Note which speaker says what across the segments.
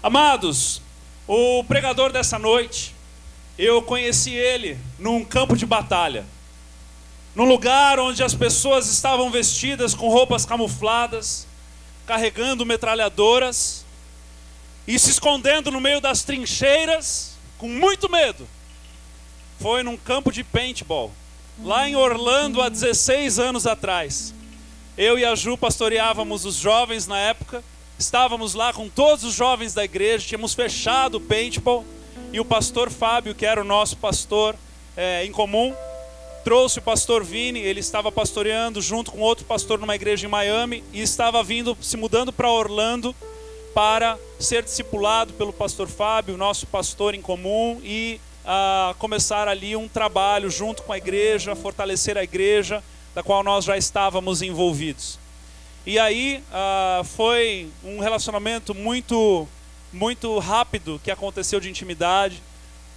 Speaker 1: Amados, o pregador dessa noite, eu conheci ele num campo de batalha, num lugar onde as pessoas estavam vestidas com roupas camufladas, carregando metralhadoras e se escondendo no meio das trincheiras com muito medo. Foi num campo de paintball, lá em Orlando, há 16 anos atrás. Eu e a Ju pastoreávamos os jovens na época. Estávamos lá com todos os jovens da igreja, tínhamos fechado o paintball. E o pastor Fábio, que era o nosso pastor em comum, trouxe o pastor Vini. Ele estava pastoreando junto com outro pastor numa igreja em Miami e estava se mudando para Orlando para ser discipulado pelo pastor Fábio, nosso pastor em comum, e começar ali um trabalho junto com a igreja, fortalecer a igreja, da qual nós já estávamos envolvidos. E aí foi um relacionamento muito rápido que aconteceu de intimidade.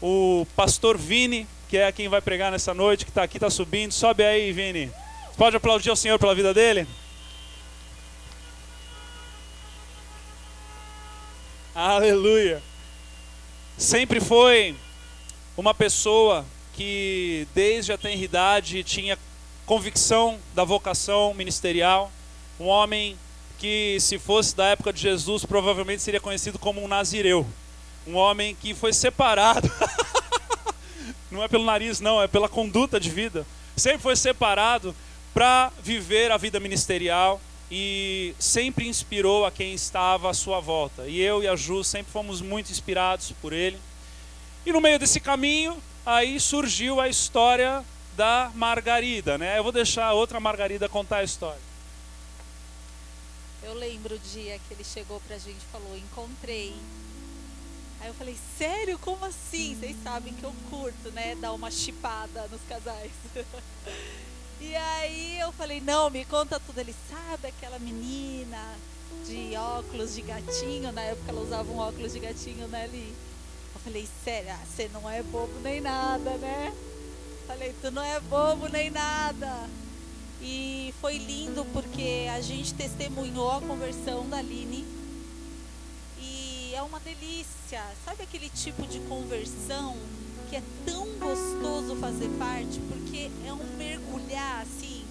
Speaker 1: O pastor Vini, que é quem vai pregar nessa noite, que está aqui, está subindo. Sobe aí, Vini. Você pode aplaudir ao Senhor pela vida dele? Aleluia. Sempre foi uma pessoa que desde a tenra idade tinha convicção da vocação ministerial. Um homem que, se fosse da época de Jesus, provavelmente seria conhecido como um nazireu. Um homem que foi separado, não é pelo nariz não, é pela conduta de vida. Sempre foi separado para viver a vida ministerial e sempre inspirou a quem estava à sua volta. E eu e a Ju sempre fomos muito inspirados por ele. E no meio desse caminho, aí surgiu a história da Margarida, né? Eu vou deixar a outra Margarida contar a história.
Speaker 2: Eu lembro o dia que ele chegou pra gente e falou, encontrei. Aí eu falei, sério? Como assim? Vocês sabem que eu curto, né? Dar uma chipada nos casais. E aí eu falei, não, me conta tudo. Ele, sabe aquela menina de óculos de gatinho? Na época ela usava um óculos de gatinho, né, Li? Eu falei, sério? Você não é bobo nem nada, né? Falei, tu não é bobo nem nada. E foi lindo porque a gente testemunhou a conversão da Aline. E é uma delícia. Sabe aquele tipo de conversão que é tão gostoso fazer parte? Porque é um mergulhar assim.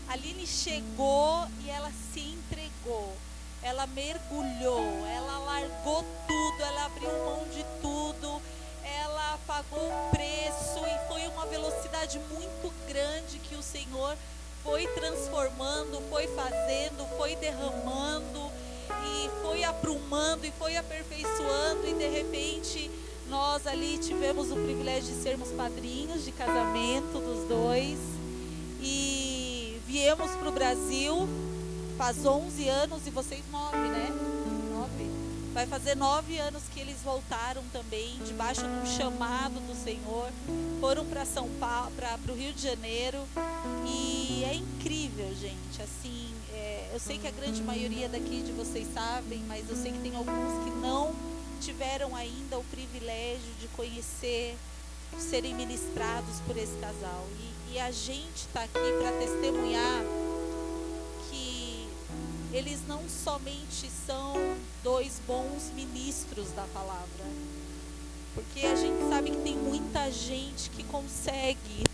Speaker 2: A Aline chegou e ela se entregou. Ela mergulhou, ela largou tudo, ela abriu mão de tudo. Ela pagou o preço e foi uma velocidade muito grande que o Senhor foi transformando, foi fazendo, foi derramando e foi aprumando e foi aperfeiçoando. E de repente nós ali tivemos o privilégio de sermos padrinhos de casamento dos dois e viemos para o Brasil faz 11 anos e vocês 9, né? 9. Vai fazer 9 anos que eles voltaram também, debaixo de um chamado do Senhor. Foram para São Paulo, para o Rio de Janeiro. E é incrível, gente. Assim, eu sei que a grande maioria daqui de vocês sabem, mas eu sei que tem alguns que não tiveram ainda o privilégio de conhecer, de serem ministrados por esse casal. E a gente está aqui para testemunhar que eles não somente são dois bons ministros da palavra, porque a gente sabe que tem muita gente que consegue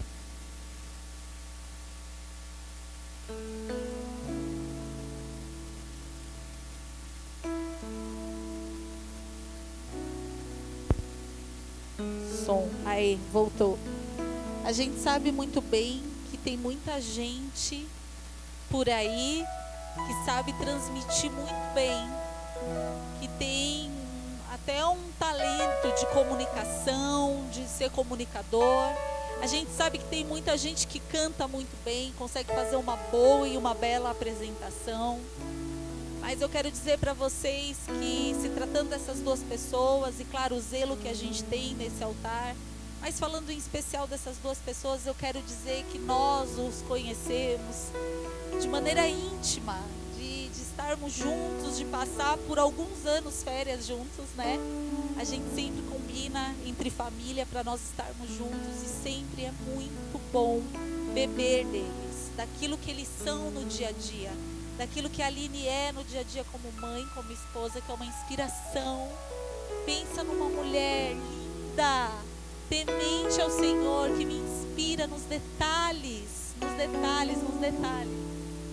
Speaker 2: som. Aí, voltou. A gente sabe muito bem que tem muita gente por aí que sabe transmitir muito bem, que tem até um talento de comunicação, de ser comunicador. A gente sabe que tem muita gente que canta muito bem, consegue fazer uma boa e uma bela apresentação. Mas eu quero dizer para vocês que, se tratando dessas duas pessoas, e claro, o zelo que a gente tem nesse altar, mas falando em especial dessas duas pessoas, eu quero dizer que nós os conhecemos de maneira íntima, de estarmos juntos, de passar por alguns anos férias juntos, né? A gente sempre combina entre família para nós estarmos juntos e sempre é muito bom beber deles, daquilo que eles são no dia a dia, daquilo que a Aline é no dia a dia como mãe, como esposa, que é uma inspiração Pensa numa mulher linda, temente ao Senhor, que me inspira nos detalhes, nos detalhes, nos detalhes.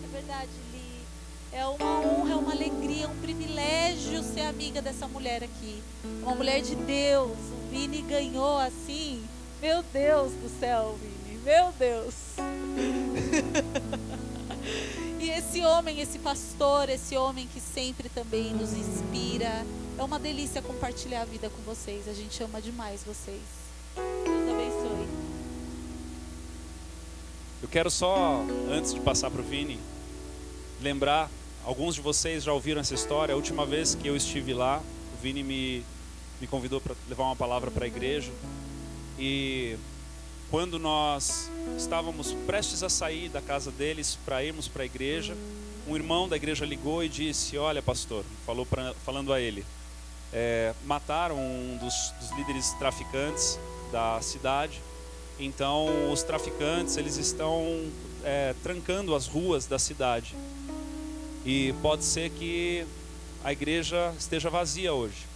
Speaker 2: É verdade, Li. É uma honra, é uma alegria, é um privilégio ser amiga dessa mulher aqui. Uma mulher de Deus. O Vini ganhou assim. Meu Deus do céu, Vini. Meu Deus. E esse homem, esse pastor, esse homem que sempre também nos inspira. É uma delícia compartilhar a vida com vocês. A gente ama demais vocês. Deus abençoe.
Speaker 1: Eu quero só, antes de passar para o Vini, lembrar, alguns de vocês já ouviram essa história. A última vez que eu estive lá, o Vini me convidou para levar uma palavra para a igreja. E quando nós estávamos prestes a sair da casa deles para irmos para a igreja, um irmão da igreja ligou e disse: olha, pastor, falando a ele, mataram um dos líderes traficantes da cidade. Então os traficantes, eles estão trancando as ruas da cidade, e pode ser que a igreja esteja vazia hoje.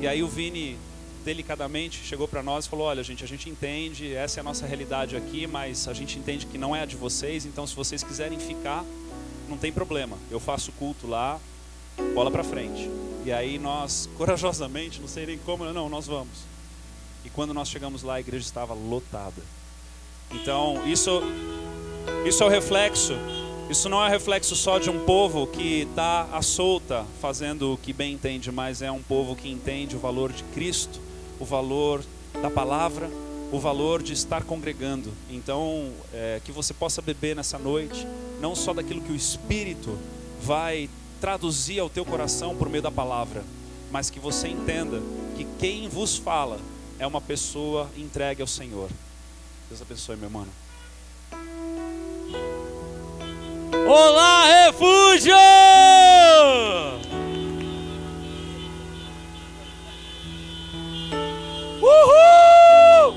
Speaker 1: E aí o Vini delicadamente chegou para nós e falou: olha, gente, a gente entende, essa é a nossa realidade aqui, mas a gente entende que não é a de vocês, então se vocês quiserem ficar, não tem problema, eu faço culto lá, bola para frente. E aí nós, corajosamente, não sei nem como, não, nós vamos. E quando nós chegamos lá, a igreja estava lotada. Então isso é o reflexo. Isso não é reflexo só de um povo que está à solta fazendo o que bem entende, mas é um povo que entende o valor de Cristo, o valor da palavra, o valor de estar congregando. Então, que você possa beber nessa noite, não só daquilo que o Espírito vai traduzir ao teu coração por meio da palavra, mas que você entenda que quem vos fala é uma pessoa entregue ao Senhor. Deus abençoe, meu irmão.
Speaker 3: Olá, Refúgio! Uhul!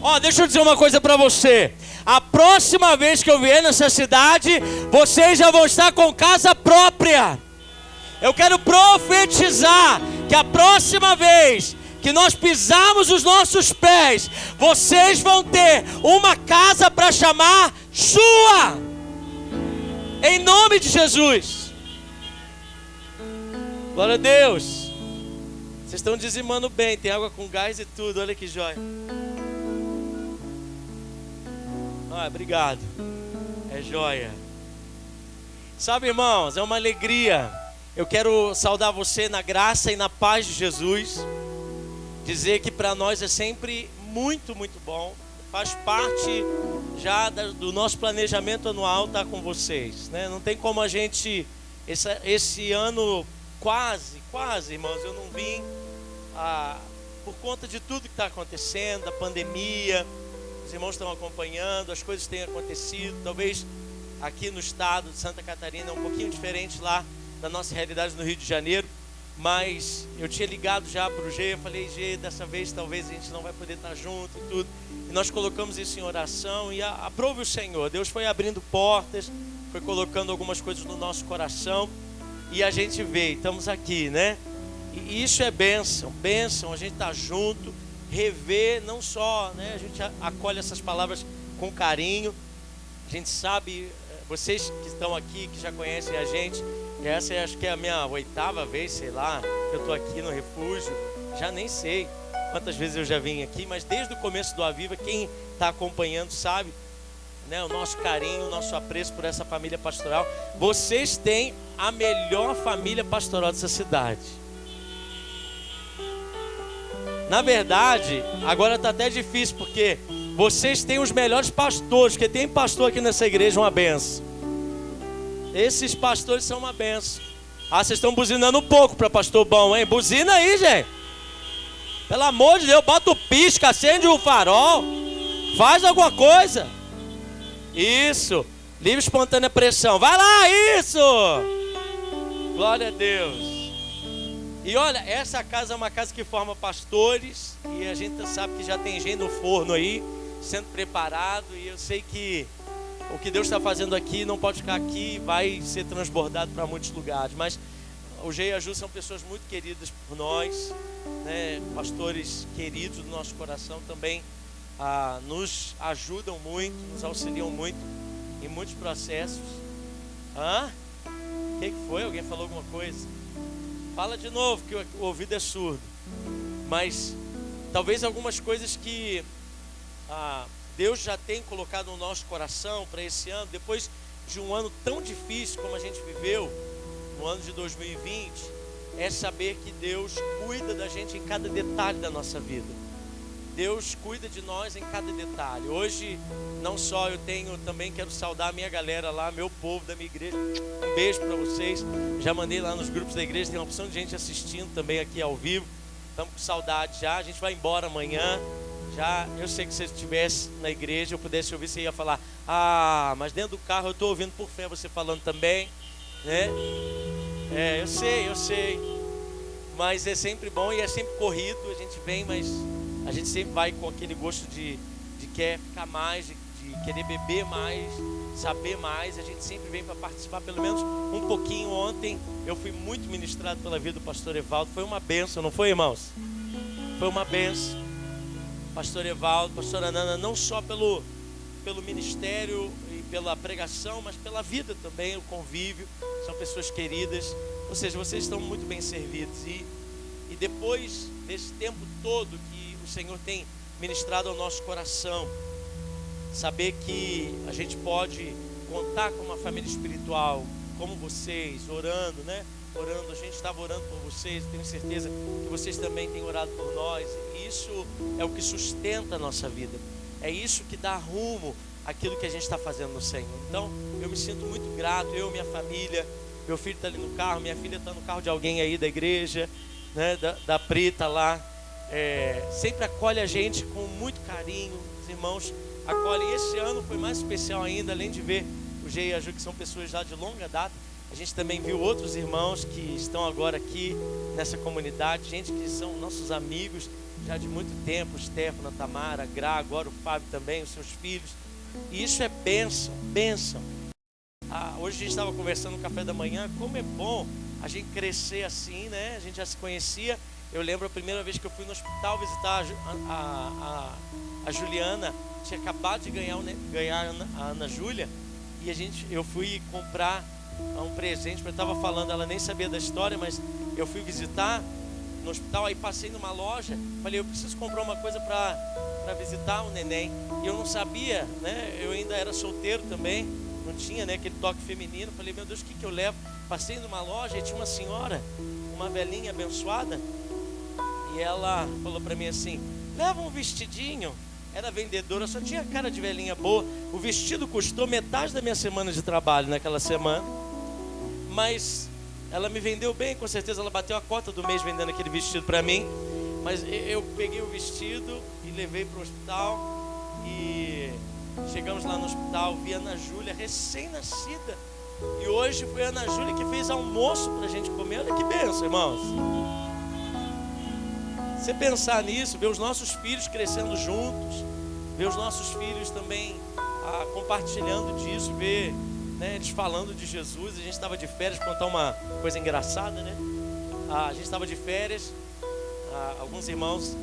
Speaker 3: Ó, deixa eu dizer uma coisa pra você. A próxima vez que eu vier nessa cidade, vocês já vão estar com casa própria. Eu quero profetizar que a próxima vez que nós pisarmos os nossos pés, vocês vão ter uma casa para chamar sua, em nome de Jesus. Glória a Deus. Vocês estão dizimando bem, tem água com gás e tudo, olha que joia. Obrigado, é joia. Sabe, irmãos, é uma alegria. Eu quero saudar você na graça e na paz de Jesus. Dizer que para nós é sempre muito, muito bom. Faz parte já do nosso planejamento anual estar com vocês, né? Não tem como a gente, esse ano quase, irmãos, eu não vim por conta de tudo que está acontecendo, da pandemia. Os irmãos estão acompanhando, as coisas têm acontecido. Talvez aqui no estado de Santa Catarina é um pouquinho diferente lá da nossa realidade no Rio de Janeiro. Mas eu tinha ligado já para o G, eu falei: G, dessa vez talvez a gente não vai poder estar junto e tudo. E nós colocamos isso em oração e aprove o Senhor. Deus foi abrindo portas, foi colocando algumas coisas no nosso coração. E a gente veio, estamos aqui, né? E isso é bênção, a gente está junto, rever, não só, né? A gente acolhe essas palavras com carinho. A gente sabe, vocês que estão aqui, que já conhecem a gente, essa acho que é a minha 8ª vez, sei lá, que eu estou aqui no Refúgio. Já nem sei quantas vezes eu já vim aqui, mas desde o começo do Aviva, quem está acompanhando sabe, né, o nosso carinho, o nosso apreço por essa família pastoral. Vocês têm a melhor família pastoral dessa cidade. Na verdade, agora está até difícil, porque vocês têm os melhores pastores, porque tem pastor aqui nessa igreja, uma benção. Esses pastores são uma benção. Vocês estão buzinando um pouco para pastor bom, hein? Buzina aí, gente. Pelo amor de Deus, bota o pisca, acende o farol. Faz alguma coisa. Isso. Livre espontânea pressão. Vai lá, isso. Glória a Deus. E olha, essa casa é uma casa que forma pastores. E a gente sabe que já tem gente no forno aí, sendo preparado. E eu sei que o que Deus está fazendo aqui não pode ficar aqui, vai ser transbordado para muitos lugares. Mas O G e a Ju são pessoas muito queridas por nós, né? Pastores queridos do nosso coração também nos ajudam muito, nos auxiliam muito em muitos processos. O que foi? Alguém falou alguma coisa? Fala de novo, que o ouvido é surdo. Mas talvez algumas coisas que Deus já tem colocado no nosso coração para esse ano, depois de um ano tão difícil como a gente viveu, no ano de 2020, é saber que Deus cuida da gente em cada detalhe da nossa vida. Deus cuida de nós em cada detalhe. Hoje, não só também quero saudar a minha galera lá, meu povo da minha igreja. Um beijo para vocês. Já mandei lá nos grupos da igreja, tem uma opção de gente assistindo também aqui ao vivo. Estamos com saudade já. A gente vai embora amanhã. Já, eu sei que se você estivesse na igreja, eu pudesse ouvir, você ia falar: mas dentro do carro eu estou ouvindo por fé você falando também, né? Eu sei. Mas é sempre bom e é sempre corrido. A gente vem, mas a gente sempre vai com aquele gosto de quer ficar mais, de querer beber mais, saber mais. A gente sempre vem para participar, pelo menos um pouquinho. Ontem eu fui muito ministrado pela vida do pastor Evaldo. Foi uma bênção, não foi, irmãos? Foi uma bênção. Pastor Evaldo, pastora Nana, não só pelo ministério e pela pregação, mas pela vida também, o convívio. São pessoas queridas. Ou seja, vocês estão muito bem servidos. E depois desse tempo todo que o Senhor tem ministrado ao nosso coração, saber que a gente pode contar com uma família espiritual como vocês, orando, né? Orando, a gente estava orando por vocês, tenho certeza que vocês também têm orado por nós. E isso é o que sustenta a nossa vida. É isso que dá rumo àquilo que a gente está fazendo no Senhor. Então, eu me sinto muito grato, eu, minha família, meu filho está ali no carro, minha filha está no carro de alguém aí da igreja, né? Da Prita lá. Sempre acolhe a gente com muito carinho, os irmãos acolhem. E esse ano foi mais especial ainda, além de ver o G e a Ju, que são pessoas já de longa data, a gente também viu outros irmãos que estão agora aqui nessa comunidade, gente que são nossos amigos já de muito tempo, o Stefano, a Tamara, a Gra, agora o Fábio também, os seus filhos. E isso é bênção, bênção. Hoje a gente estava conversando no café da manhã, como é bom a gente crescer assim, né? A gente já se conhecia. Eu lembro a primeira vez que eu fui no hospital visitar a Juliana, tinha acabado de ganhar a Ana Júlia, e eu fui comprar um presente, porque eu estava falando, ela nem sabia da história, mas eu fui visitar no hospital, aí passei numa loja, falei, eu preciso comprar uma coisa para visitar o neném, e eu não sabia, né? Eu ainda era solteiro também, não tinha, né, aquele toque feminino. Falei, meu Deus, o que eu levo? Passei numa loja e tinha uma senhora, uma velhinha abençoada, e ela falou para mim assim, leva um vestidinho. Era vendedora, só tinha cara de velhinha boa. O vestido custou metade da minha semana de trabalho naquela semana, mas ela me vendeu bem, com certeza ela bateu a cota do mês vendendo aquele vestido para mim. Mas eu peguei o vestido e levei para o hospital, e chegamos lá no hospital, vi a Ana Júlia, recém-nascida, e hoje foi a Ana Júlia que fez almoço para a gente comer. Olha que bênção, irmãos. Você pensar nisso, ver os nossos filhos crescendo juntos, ver os nossos filhos também compartilhando disso, ver, né, eles falando de Jesus. A gente estava de férias, vou contar uma coisa engraçada, né? A gente estava de férias, alguns irmãos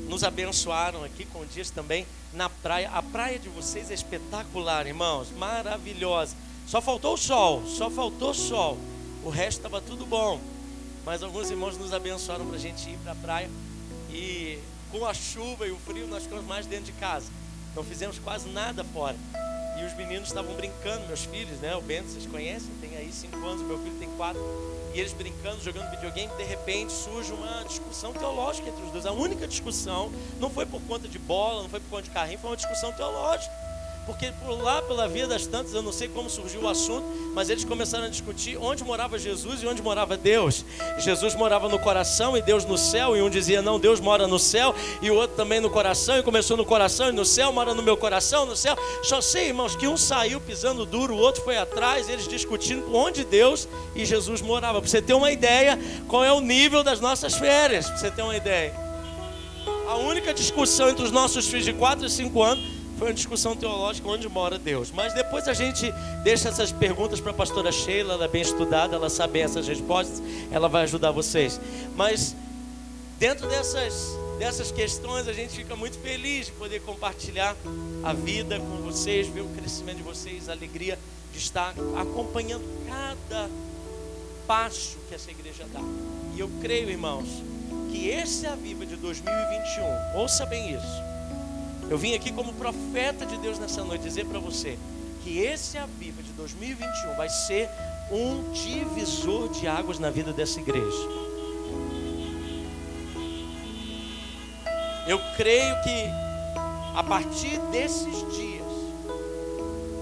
Speaker 3: nos abençoaram aqui com dias também na praia. A praia de vocês é espetacular, irmãos, maravilhosa. Só faltou o sol, o resto estava tudo bom. Mas alguns irmãos nos abençoaram para a gente ir para a praia. E com a chuva e o frio, nós ficamos mais dentro de casa. Não fizemos quase nada fora. E os meninos estavam brincando, meus filhos, né? O Bento, vocês conhecem? Tem aí 5 anos, meu filho tem 4. E eles brincando, jogando videogame. De repente surge uma discussão teológica entre os dois. A única discussão não foi por conta de bola, não foi por conta de carrinho, foi uma discussão teológica. Porque por lá, pela Via das Tantas, eu não sei como surgiu o assunto, mas eles começaram a discutir onde morava Jesus e onde morava Deus. Jesus morava no coração e Deus no céu, e um dizia, não, Deus mora no céu, e o outro também no coração, e começou no coração e no céu, mora no meu coração, no céu. Só sei, irmãos, que um saiu pisando duro, o outro foi atrás, eles discutindo onde Deus e Jesus morava. Para você ter uma ideia, qual é o nível das nossas férias, para você ter uma ideia. A única discussão entre os nossos filhos de 4 e 5 anos Foi uma discussão teológica onde mora Deus. Mas depois a gente deixa essas perguntas para a pastora Sheila, ela é bem estudada, ela sabe essas respostas, ela vai ajudar vocês. Mas dentro dessas questões a gente fica muito feliz de poder compartilhar a vida com vocês, ver o crescimento de vocês, a alegria de estar acompanhando cada passo que essa igreja dá. E eu creio, irmãos, que esse Aviva de 2021, ouça bem isso. Eu vim aqui como profeta de Deus nessa noite dizer para você que esse Aviva de 2021 vai ser um divisor de águas na vida dessa igreja. Eu creio que a partir desses dias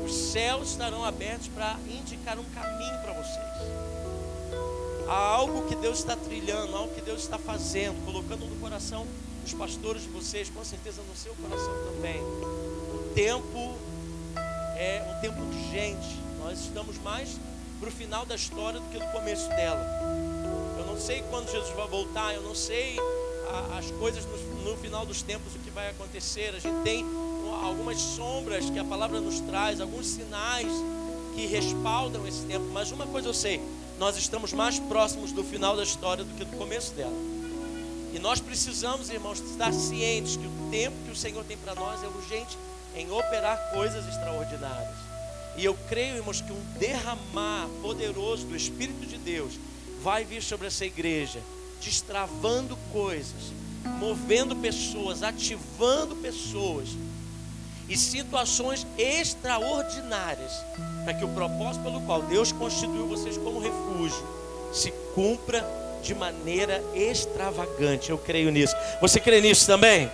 Speaker 3: os céus estarão abertos para indicar um caminho para vocês. Há algo que Deus está trilhando, algo que Deus está fazendo, colocando no coração dos pastores de vocês, com certeza no seu coração também. O tempo é um tempo urgente. Nós estamos mais para o final da história do que no começo dela. Eu não sei quando Jesus vai voltar, eu não sei as coisas no final dos tempos, o que vai acontecer. A gente tem algumas sombras que a palavra nos traz, alguns sinais que respaldam esse tempo, mas uma coisa eu sei: nós estamos mais próximos do final da história do que do começo dela. E nós precisamos, irmãos, estar cientes que o tempo que o Senhor tem para nós é urgente em operar coisas extraordinárias. E eu creio, irmãos, que um derramar poderoso do Espírito de Deus vai vir sobre essa igreja, destravando coisas, movendo pessoas, ativando pessoas e situações extraordinárias, para que o propósito pelo qual Deus constituiu vocês como refúgio se cumpra de maneira extravagante. Eu creio nisso. Você crê nisso também?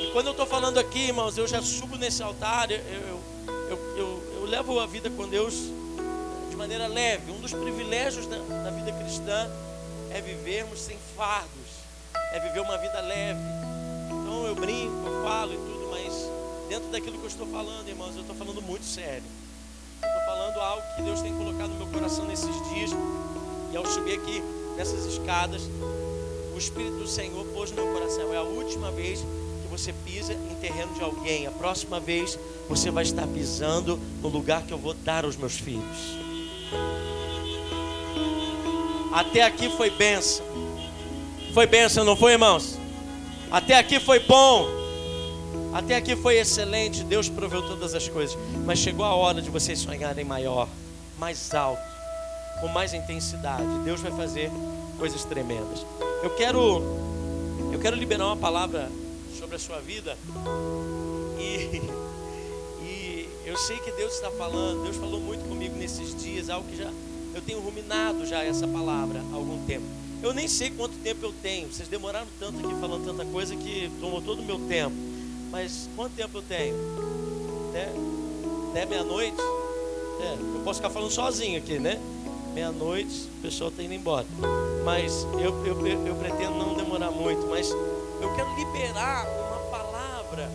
Speaker 3: E quando eu estou falando aqui, irmãos, eu já subo nesse altar, eu levo a vida com Deus de maneira leve. Um dos privilégios da vida cristã é vivermos sem fardos, é viver uma vida leve. Então eu brinco, eu falo e tudo, mas dentro daquilo que eu estou falando, irmãos, eu estou falando muito sério. Eu estou falando algo que Deus tem colocado no meu coração nesses dias. E ao subir aqui nessas escadas, o Espírito do Senhor pôs no meu coração: é a última vez que você pisa em terreno de alguém. A próxima vez você vai estar pisando no lugar que eu vou dar aos meus filhos. Até aqui foi bênção. Foi bênção, não foi, irmãos? Até aqui foi bom. Até aqui foi excelente. Deus proveu todas as coisas. Mas chegou a hora de vocês sonharem maior, mais alto, com mais intensidade. Deus vai fazer coisas tremendas. Eu quero liberar uma palavra sobre a sua vida. E eu sei que Deus está falando. Deus falou muito comigo nesses dias. Algo que eu tenho ruminado já essa palavra há algum tempo. Eu nem sei quanto tempo eu tenho. Vocês demoraram tanto aqui falando tanta coisa que tomou todo o meu tempo. Mas quanto tempo eu tenho? Até meia-noite? Eu posso ficar falando sozinho aqui, né? Meia-noite, o pessoal está indo embora. Mas eu pretendo não demorar muito. Mas eu quero liberar uma palavra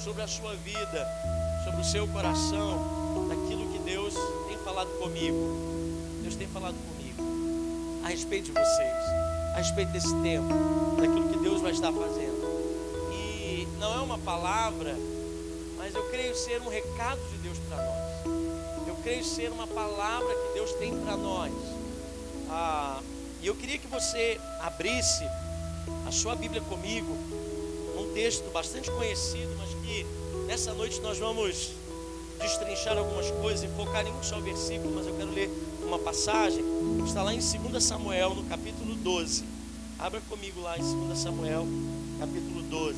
Speaker 3: sobre a sua vida, sobre o seu coração, daquilo que Deus tem falado comigo. Deus tem falado comigo a respeito de vocês, a respeito desse tempo, daquilo que Deus vai estar fazendo. E não é uma palavra, mas eu creio ser um recado de Deus para nós. Eu creio ser uma palavra que Deus tem para nós. E eu queria que você abrisse a sua Bíblia comigo, num texto bastante conhecido, mas que nessa noite nós vamos destrinchar algumas coisas e focar em um só versículo, mas eu quero ler uma passagem que está lá em 2 Samuel, no capítulo 12. Abra comigo lá em 2 Samuel, capítulo 12.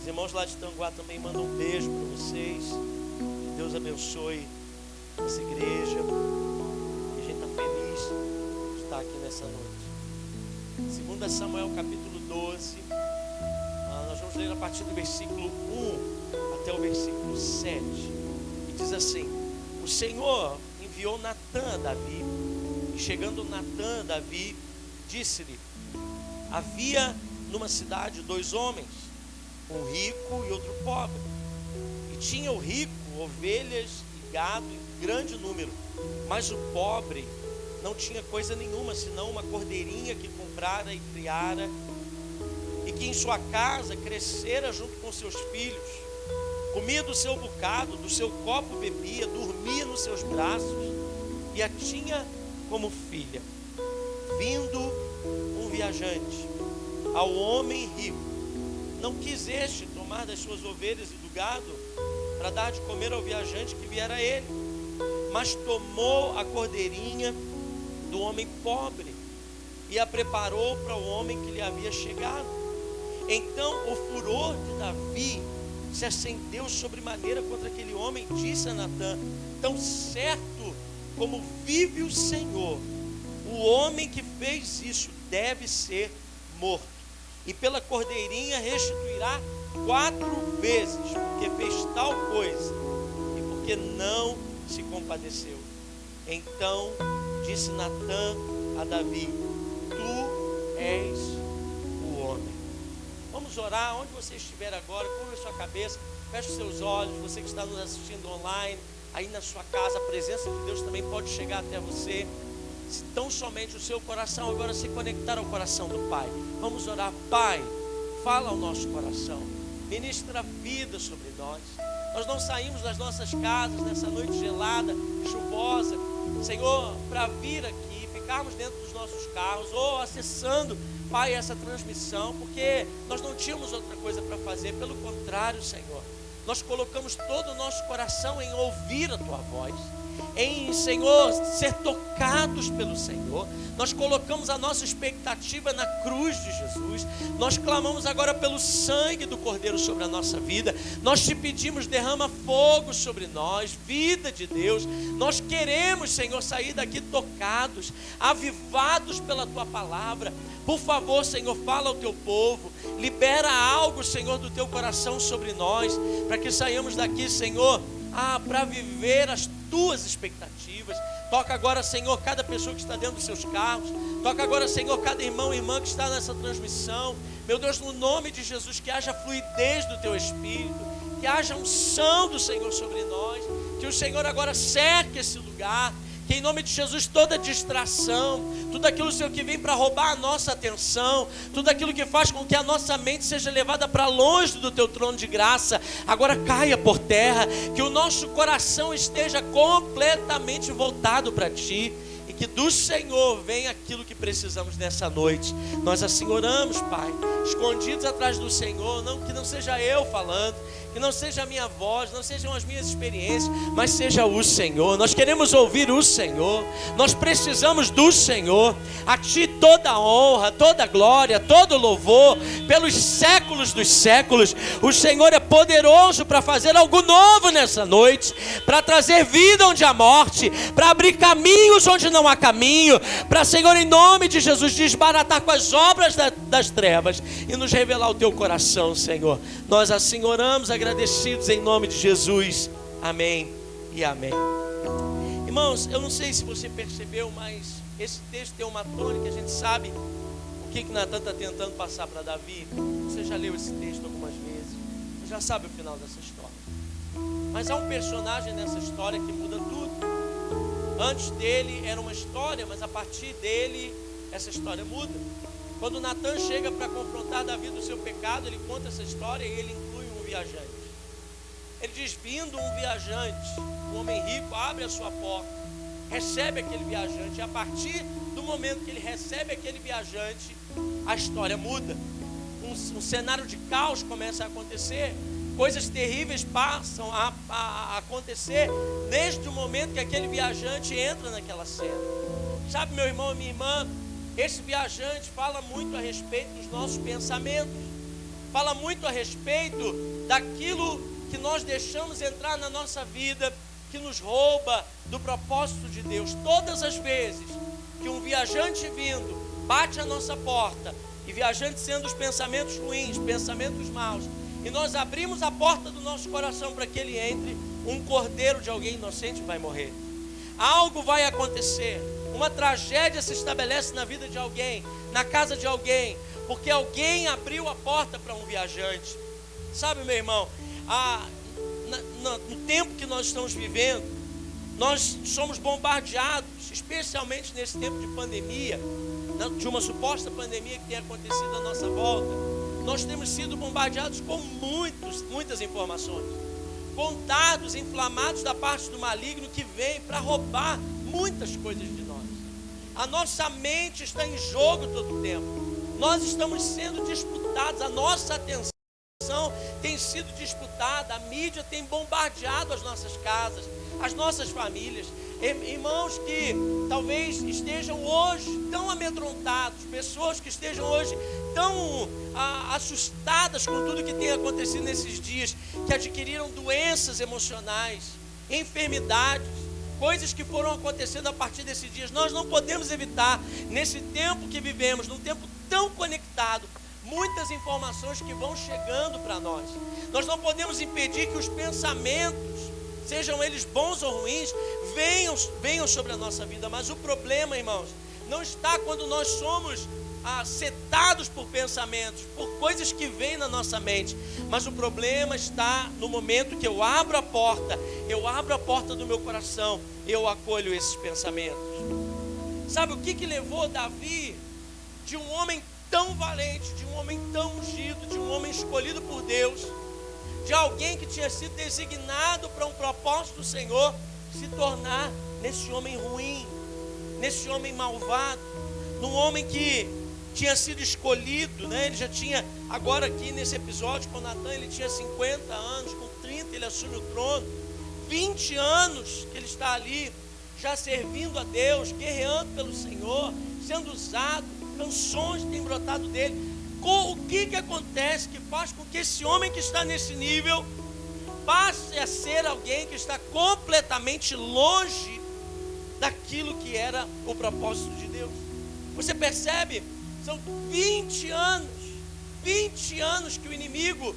Speaker 3: Os irmãos lá de Tanguá também mandam um beijo para vocês. Que Deus abençoe essa igreja. E a gente está feliz de estar aqui nessa noite. 2 Samuel, capítulo 12. Nós vamos ler a partir do versículo 1 até o versículo 7. E diz assim: o Senhor enviou Natã a Davi. E chegando Natã a Davi, disse-lhe: havia numa cidade 2 homens, um rico e outro pobre. E tinha o rico ovelhas e gado em grande número, mas o pobre não tinha coisa nenhuma, senão uma cordeirinha que comprara e criara. E que em sua casa crescera junto com seus filhos, comia do seu bocado, do seu copo bebia, dormia nos seus braços e a tinha como filha. Vindo um viajante ao homem rico, não quis este tomar das suas ovelhas e do gado para dar de comer ao viajante que viera a ele, mas tomou a cordeirinha do homem pobre e a preparou para o homem que lhe havia chegado. Então o furor de Davi se acendeu sobremaneira contra aquele homem. Disse a Natã: tão certo como vive o Senhor, o homem que fez isso deve ser morto, e pela cordeirinha restituirá 4 vezes, porque fez tal coisa e porque não se compadeceu. Então disse Natã a Davi: tu és o homem. Vamos orar. Onde você estiver agora, curva a sua cabeça, feche os seus olhos. Você que está nos assistindo online, aí na sua casa, a presença de Deus também pode chegar até você. Se tão somente o seu coração agora se conectar ao coração do Pai. Vamos orar. Pai, fala ao nosso coração, ministra vida sobre nós. Nós não saímos das nossas casas nessa noite gelada, chuvosa, Senhor, para vir aqui, ficarmos dentro dos nossos carros ou acessando, Pai, essa transmissão, porque nós não tínhamos outra coisa para fazer. Pelo contrário, Senhor, nós colocamos todo o nosso coração em ouvir a Tua voz, em, Senhor, ser tocados pelo Senhor. Nós colocamos a nossa expectativa na cruz de Jesus. Nós clamamos agora pelo sangue do Cordeiro sobre a nossa vida. Nós te pedimos, derrama fogo sobre nós, vida de Deus. Nós queremos, Senhor, sair daqui tocados, avivados pela Tua palavra. Por favor, Senhor, fala ao Teu povo, libera algo, Senhor, do Teu coração sobre nós, para que saiamos daqui, Senhor, para viver as Tuas expectativas. Toca agora, Senhor, cada pessoa que está dentro dos seus carros. Toca agora, Senhor, cada irmão e irmã que está nessa transmissão. Meu Deus, no nome de Jesus, que haja fluidez do Teu Espírito, que haja unção do Senhor sobre nós, que o Senhor agora cerque esse lugar, que em nome de Jesus toda distração, tudo aquilo, Senhor, que vem para roubar a nossa atenção, tudo aquilo que faz com que a nossa mente seja levada para longe do Teu trono de graça, agora caia por terra, que o nosso coração esteja completamente voltado para Ti, e que do Senhor venha aquilo que precisamos nessa noite. Nós assim oramos, Pai, escondidos atrás do Senhor, que não seja eu falando, que não seja a minha voz, não sejam as minhas experiências, mas seja o Senhor. Nós queremos ouvir o Senhor, nós precisamos do Senhor. A Ti toda a honra, toda a glória, todo o louvor, pelos séculos dos séculos. O Senhor é poderoso para fazer algo novo nessa noite, para trazer vida onde há morte, para abrir caminhos onde não há caminho, para, Senhor, em nome de Jesus, desbaratar com as obras das trevas e nos revelar o Teu coração, Senhor. Nós assim oramos, agradecidos em nome de Jesus. Amém e amém. Irmãos, eu não sei se você percebeu, mas esse texto tem uma tônica. A gente sabe o que Natã está tentando passar para Davi. Você já leu esse texto algumas vezes, você já sabe o final dessa história. Mas há um personagem nessa história que muda tudo. Antes dele era uma história, mas a partir dele essa história muda. Quando Natã chega para confrontar Davi do seu pecado, ele conta essa história e ele inclui um viajante. Ele diz: vindo um viajante, um homem rico abre a sua porta, recebe aquele viajante, e a partir do momento que ele recebe aquele viajante, a história muda. Um cenário de caos começa a acontecer, coisas terríveis passam a acontecer desde o momento que aquele viajante entra naquela cena. Sabe, meu irmão e minha irmã, esse viajante fala muito a respeito dos nossos pensamentos, fala muito a respeito daquilo que nós deixamos entrar na nossa vida, que nos rouba do propósito de Deus. Todas as vezes que um viajante vindo bate a nossa porta, e viajante sendo os pensamentos ruins, pensamentos maus, e nós abrimos a porta do nosso coração para que ele entre, um cordeiro de alguém inocente vai morrer. Algo vai acontecer, uma tragédia se estabelece na vida de alguém, na casa de alguém, porque alguém abriu a porta para um viajante. Sabe, meu irmão, no tempo que nós estamos vivendo, nós somos bombardeados, especialmente nesse tempo de pandemia, de uma suposta pandemia que tem acontecido à nossa volta. nós temos sido bombardeados com muitas informações, com dardos inflamados da parte do maligno que vem para roubar muitas coisas de nós. A nossa mente está em jogo todo o tempo. Nós estamos sendo disputados, a nossa atenção tem sido disputada, a mídia tem bombardeado as nossas casas, as nossas famílias. Irmãos que talvez estejam hoje tão amedrontados, pessoas que estejam hoje tão assustadas com tudo que tem acontecido nesses dias, que adquiriram doenças emocionais, enfermidades, coisas que foram acontecendo a partir desses dias. Nós não podemos evitar, nesse tempo que vivemos, num tempo tão conectado, muitas informações que vão chegando para nós. Nós não podemos impedir que os pensamentos, sejam eles bons ou ruins, venham sobre a nossa vida. Mas o problema, irmãos, não está quando nós somos setados por pensamentos, por coisas que vêm na nossa mente. Mas o problema está no momento que eu abro a porta do meu coração, eu acolho esses pensamentos. Sabe o que levou Davi, de um homem tão valente, de um homem tão ungido, de um homem escolhido por Deus, de alguém que tinha sido designado para um propósito do Senhor, se tornar nesse homem ruim, nesse homem malvado, num homem que tinha sido escolhido, né? Ele já tinha, agora aqui nesse episódio com Natan, ele tinha 50 anos, com 30 ele assume o trono, 20 anos que ele está ali, já servindo a Deus, guerreando pelo Senhor, sendo usado, canções têm brotado dele. O que acontece que faz com que esse homem que está nesse nível passe a ser alguém que está completamente longe daquilo que era o propósito de Deus? Você percebe? São 20 anos que o inimigo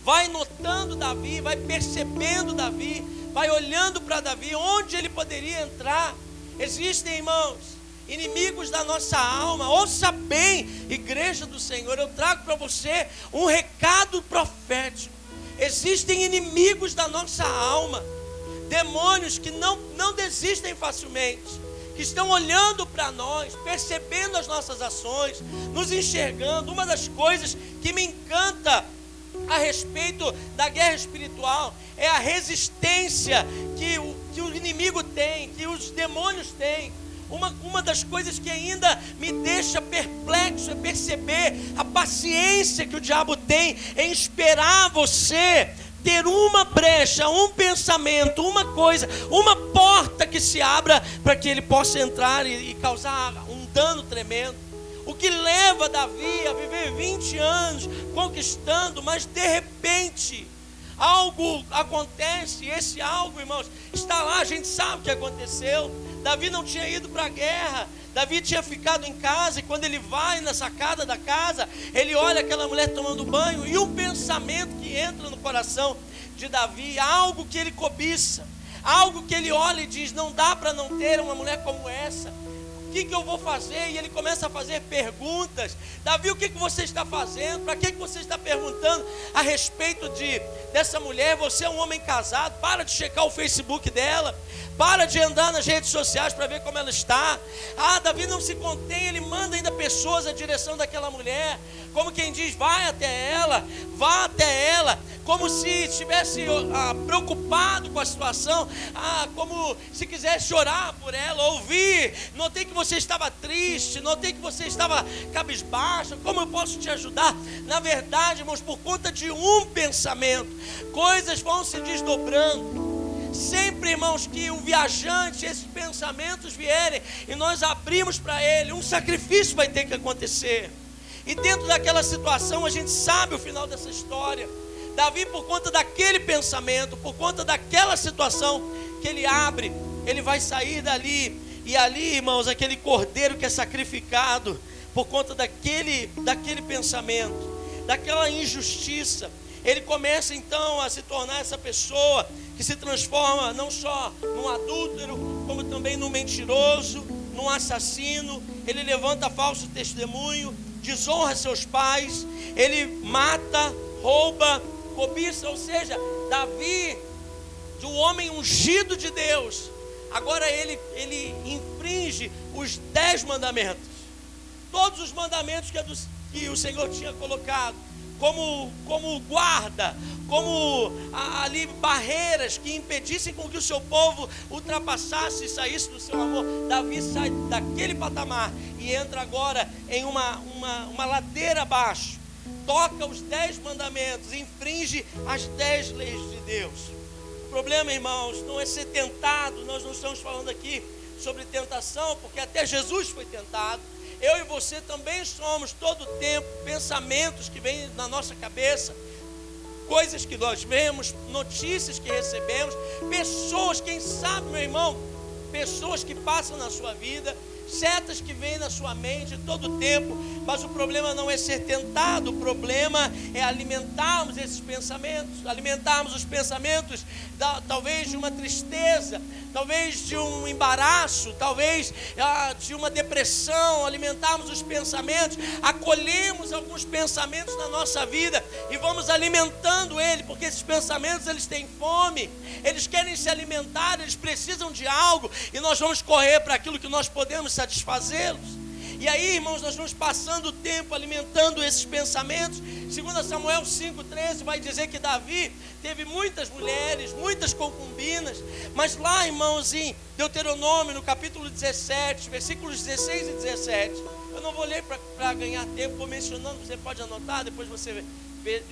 Speaker 3: vai notando Davi, vai percebendo Davi, vai olhando para Davi, onde ele poderia entrar. Existem, irmãos, inimigos da nossa alma. Ouça bem, igreja do Senhor, eu trago para você um recado profético. Existem inimigos da nossa alma, demônios que não desistem facilmente, que estão olhando para nós, percebendo as nossas ações, nos enxergando. Uma das coisas que me encanta a respeito da guerra espiritual é a resistência que o inimigo tem, que os demônios têm. Uma das coisas que ainda me deixa perplexo é perceber a paciência que o diabo tem em esperar você ter uma brecha, um pensamento, uma coisa, uma porta que se abra para que ele possa entrar e causar um dano tremendo. O que leva Davi a viver 20 anos conquistando, mas de repente algo acontece, e esse algo, irmãos, está lá, a gente sabe o que aconteceu. Davi não tinha ido para a guerra, Davi tinha ficado em casa, e quando ele vai na sacada da casa, ele olha aquela mulher tomando banho, e um pensamento que entra no coração de Davi, algo que ele cobiça, algo que ele olha e diz: não dá para não ter uma mulher como essa. O que eu vou fazer? E ele começa a fazer perguntas. Davi, o que você está fazendo? Para que você está perguntando a respeito dessa mulher? Você é um homem casado, para de checar o Facebook dela, para de andar nas redes sociais para ver como ela está. Davi não se contém, ele manda ainda pessoas à direção daquela mulher, como quem diz: vai até ela, vá até ela, como se estivesse preocupado com a situação, como se quisesse orar por ela, ouvir. Notei que você estava triste, notei que você estava cabisbaixo, como eu posso te ajudar? Na verdade, irmãos, por conta de um pensamento, coisas vão se desdobrando. Sempre, irmãos, que um viajante, esses pensamentos vierem e nós abrimos para ele, um sacrifício vai ter que acontecer. E dentro daquela situação, a gente sabe o final dessa história. Davi, por conta daquele pensamento, por conta daquela situação que ele abre, ele vai sair dali. E ali, irmãos, aquele cordeiro que é sacrificado por conta daquele pensamento, daquela injustiça, ele começa então a se tornar essa pessoa que se transforma não só num adúltero, como também num mentiroso, num assassino. Ele levanta falso testemunho, desonra seus pais, ele mata, rouba, cobiça. Ou seja, Davi, do homem ungido de Deus, agora ele infringe os 10 mandamentos. Todos os mandamentos que que o Senhor tinha colocado como guarda, como ali barreiras que impedissem com que o seu povo ultrapassasse e saísse do seu amor. Davi sai daquele patamar e entra agora em uma ladeira abaixo, toca os 10 mandamentos, infringe as 10 leis de Deus. O problema, irmãos, não é ser tentado. Nós não estamos falando aqui sobre tentação, porque até Jesus foi tentado. Eu e você também somos todo o tempo pensamentos que vêm na nossa cabeça, coisas que nós vemos, notícias que recebemos, pessoas, quem sabe, meu irmão, pessoas que passam na sua vida, setas que vêm na sua mente todo o tempo. Mas o problema não é ser tentado, o problema é alimentarmos esses pensamentos, alimentarmos os pensamentos talvez de uma tristeza, talvez de um embaraço, talvez de uma depressão. Alimentarmos os pensamentos, acolhemos alguns pensamentos na nossa vida e vamos alimentando ele, porque esses pensamentos, eles têm fome, eles querem se alimentar, eles precisam de algo, e nós vamos correr para aquilo que nós podemos satisfazê-los. E aí, irmãos, nós vamos passando o tempo alimentando esses pensamentos. 2 Samuel 5,13 vai dizer que Davi teve muitas mulheres, muitas concubinas. Mas lá, irmãos, em Deuteronômio, no capítulo 17, versículos 16 e 17, eu não vou ler para ganhar tempo, vou mencionando, você pode anotar, depois você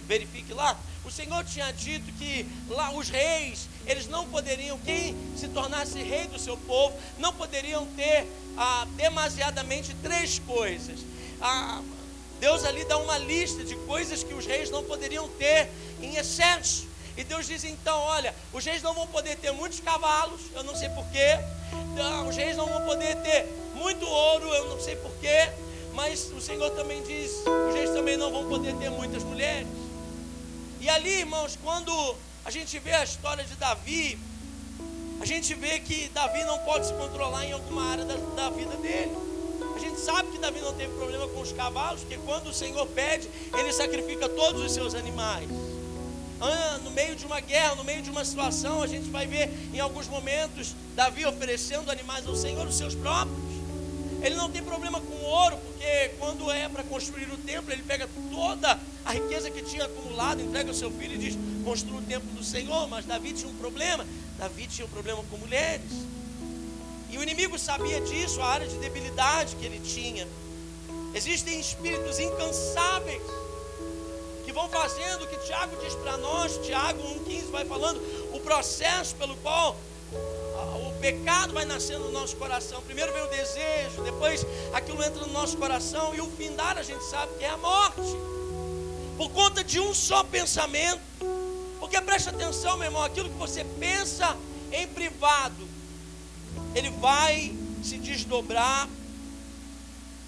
Speaker 3: verifique lá. O Senhor tinha dito que lá os reis, eles não poderiam, quem se tornasse rei do seu povo, não poderiam ter demasiadamente 3 coisas. Deus ali dá uma lista de coisas que os reis não poderiam ter em excesso. E Deus diz então, olha, os reis não vão poder ter muitos cavalos, eu não sei porquê. Os reis não vão poder ter muito ouro, eu não sei porquê. Mas o Senhor também diz, os reis também não vão poder ter muitas mulheres. E ali, irmãos, quando a gente vê a história de Davi, a gente vê que Davi não pode se controlar em alguma área da vida dele. A gente sabe que Davi não teve problema com os cavalos, porque quando o Senhor pede, ele sacrifica todos os seus animais. No meio de uma guerra, no meio de uma situação, a gente vai ver em alguns momentos Davi oferecendo animais ao Senhor, os seus próprios. Ele não tem problema com o ouro, porque quando é para construir o templo, ele pega toda a riqueza que tinha acumulado, entrega ao seu filho e diz, construa o templo do Senhor. Mas Davi tinha um problema com mulheres. E o inimigo sabia disso, a área de debilidade que ele tinha. Existem espíritos incansáveis que vão fazendo o que Tiago diz para nós. Tiago 1,15 vai falando o processo pelo qual o pecado vai nascendo no nosso coração. Primeiro vem o desejo, depois aquilo entra no nosso coração, e o findar a gente sabe que é a morte, por conta de um só pensamento. Porque preste atenção, meu irmão, aquilo que você pensa em privado, ele vai se desdobrar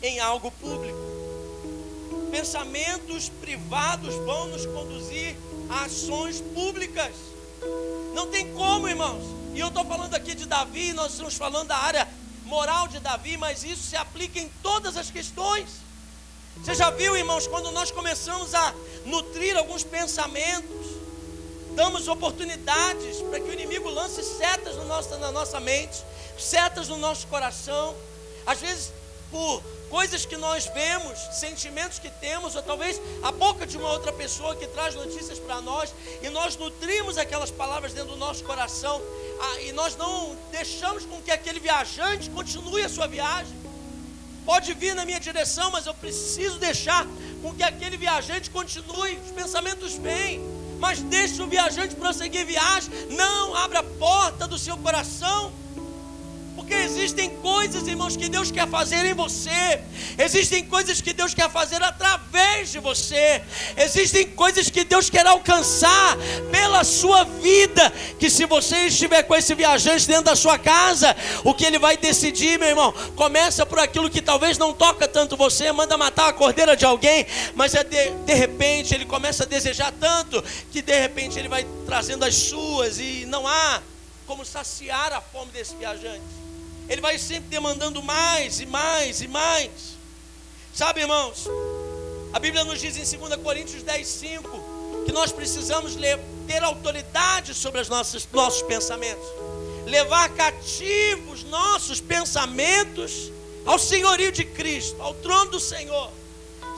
Speaker 3: em algo público. Pensamentos privados vão nos conduzir a ações públicas. Não tem como, irmãos. E eu estou falando aqui de Davi, nós estamos falando da área moral de Davi, mas isso se aplica em todas as questões. Você já viu, irmãos, quando nós começamos a nutrir alguns pensamentos, damos oportunidades para que o inimigo lance setas na nossa mente, setas no nosso coração, às vezes por coisas que nós vemos, sentimentos que temos, ou talvez a boca de uma outra pessoa que traz notícias para nós, e nós nutrimos aquelas palavras dentro do nosso coração, e nós não deixamos com que aquele viajante continue a sua viagem. Pode vir na minha direção, mas eu preciso deixar com que aquele viajante continue. Os pensamentos vêm, mas deixe o viajante prosseguir viagem. Não abra a porta do seu coração, porque existem coisas, irmãos, que Deus quer fazer em você. Existem coisas que Deus quer fazer através de você. Existem coisas que Deus quer alcançar pela sua vida, que se você estiver com esse viajante dentro da sua casa, o que ele vai decidir, meu irmão, começa por aquilo que talvez não toca tanto você, manda matar a cordeira de alguém, mas de repente ele começa a desejar tanto, que de repente ele vai trazendo as suas, e não há como saciar a fome desse viajante. Ele vai sempre demandando mais e mais e mais. Sabe, irmãos, a Bíblia nos diz em 2 Coríntios 10,5 que nós precisamos ter autoridade sobre os nossos pensamentos, levar cativos nossos pensamentos ao senhorio de Cristo, ao trono do Senhor.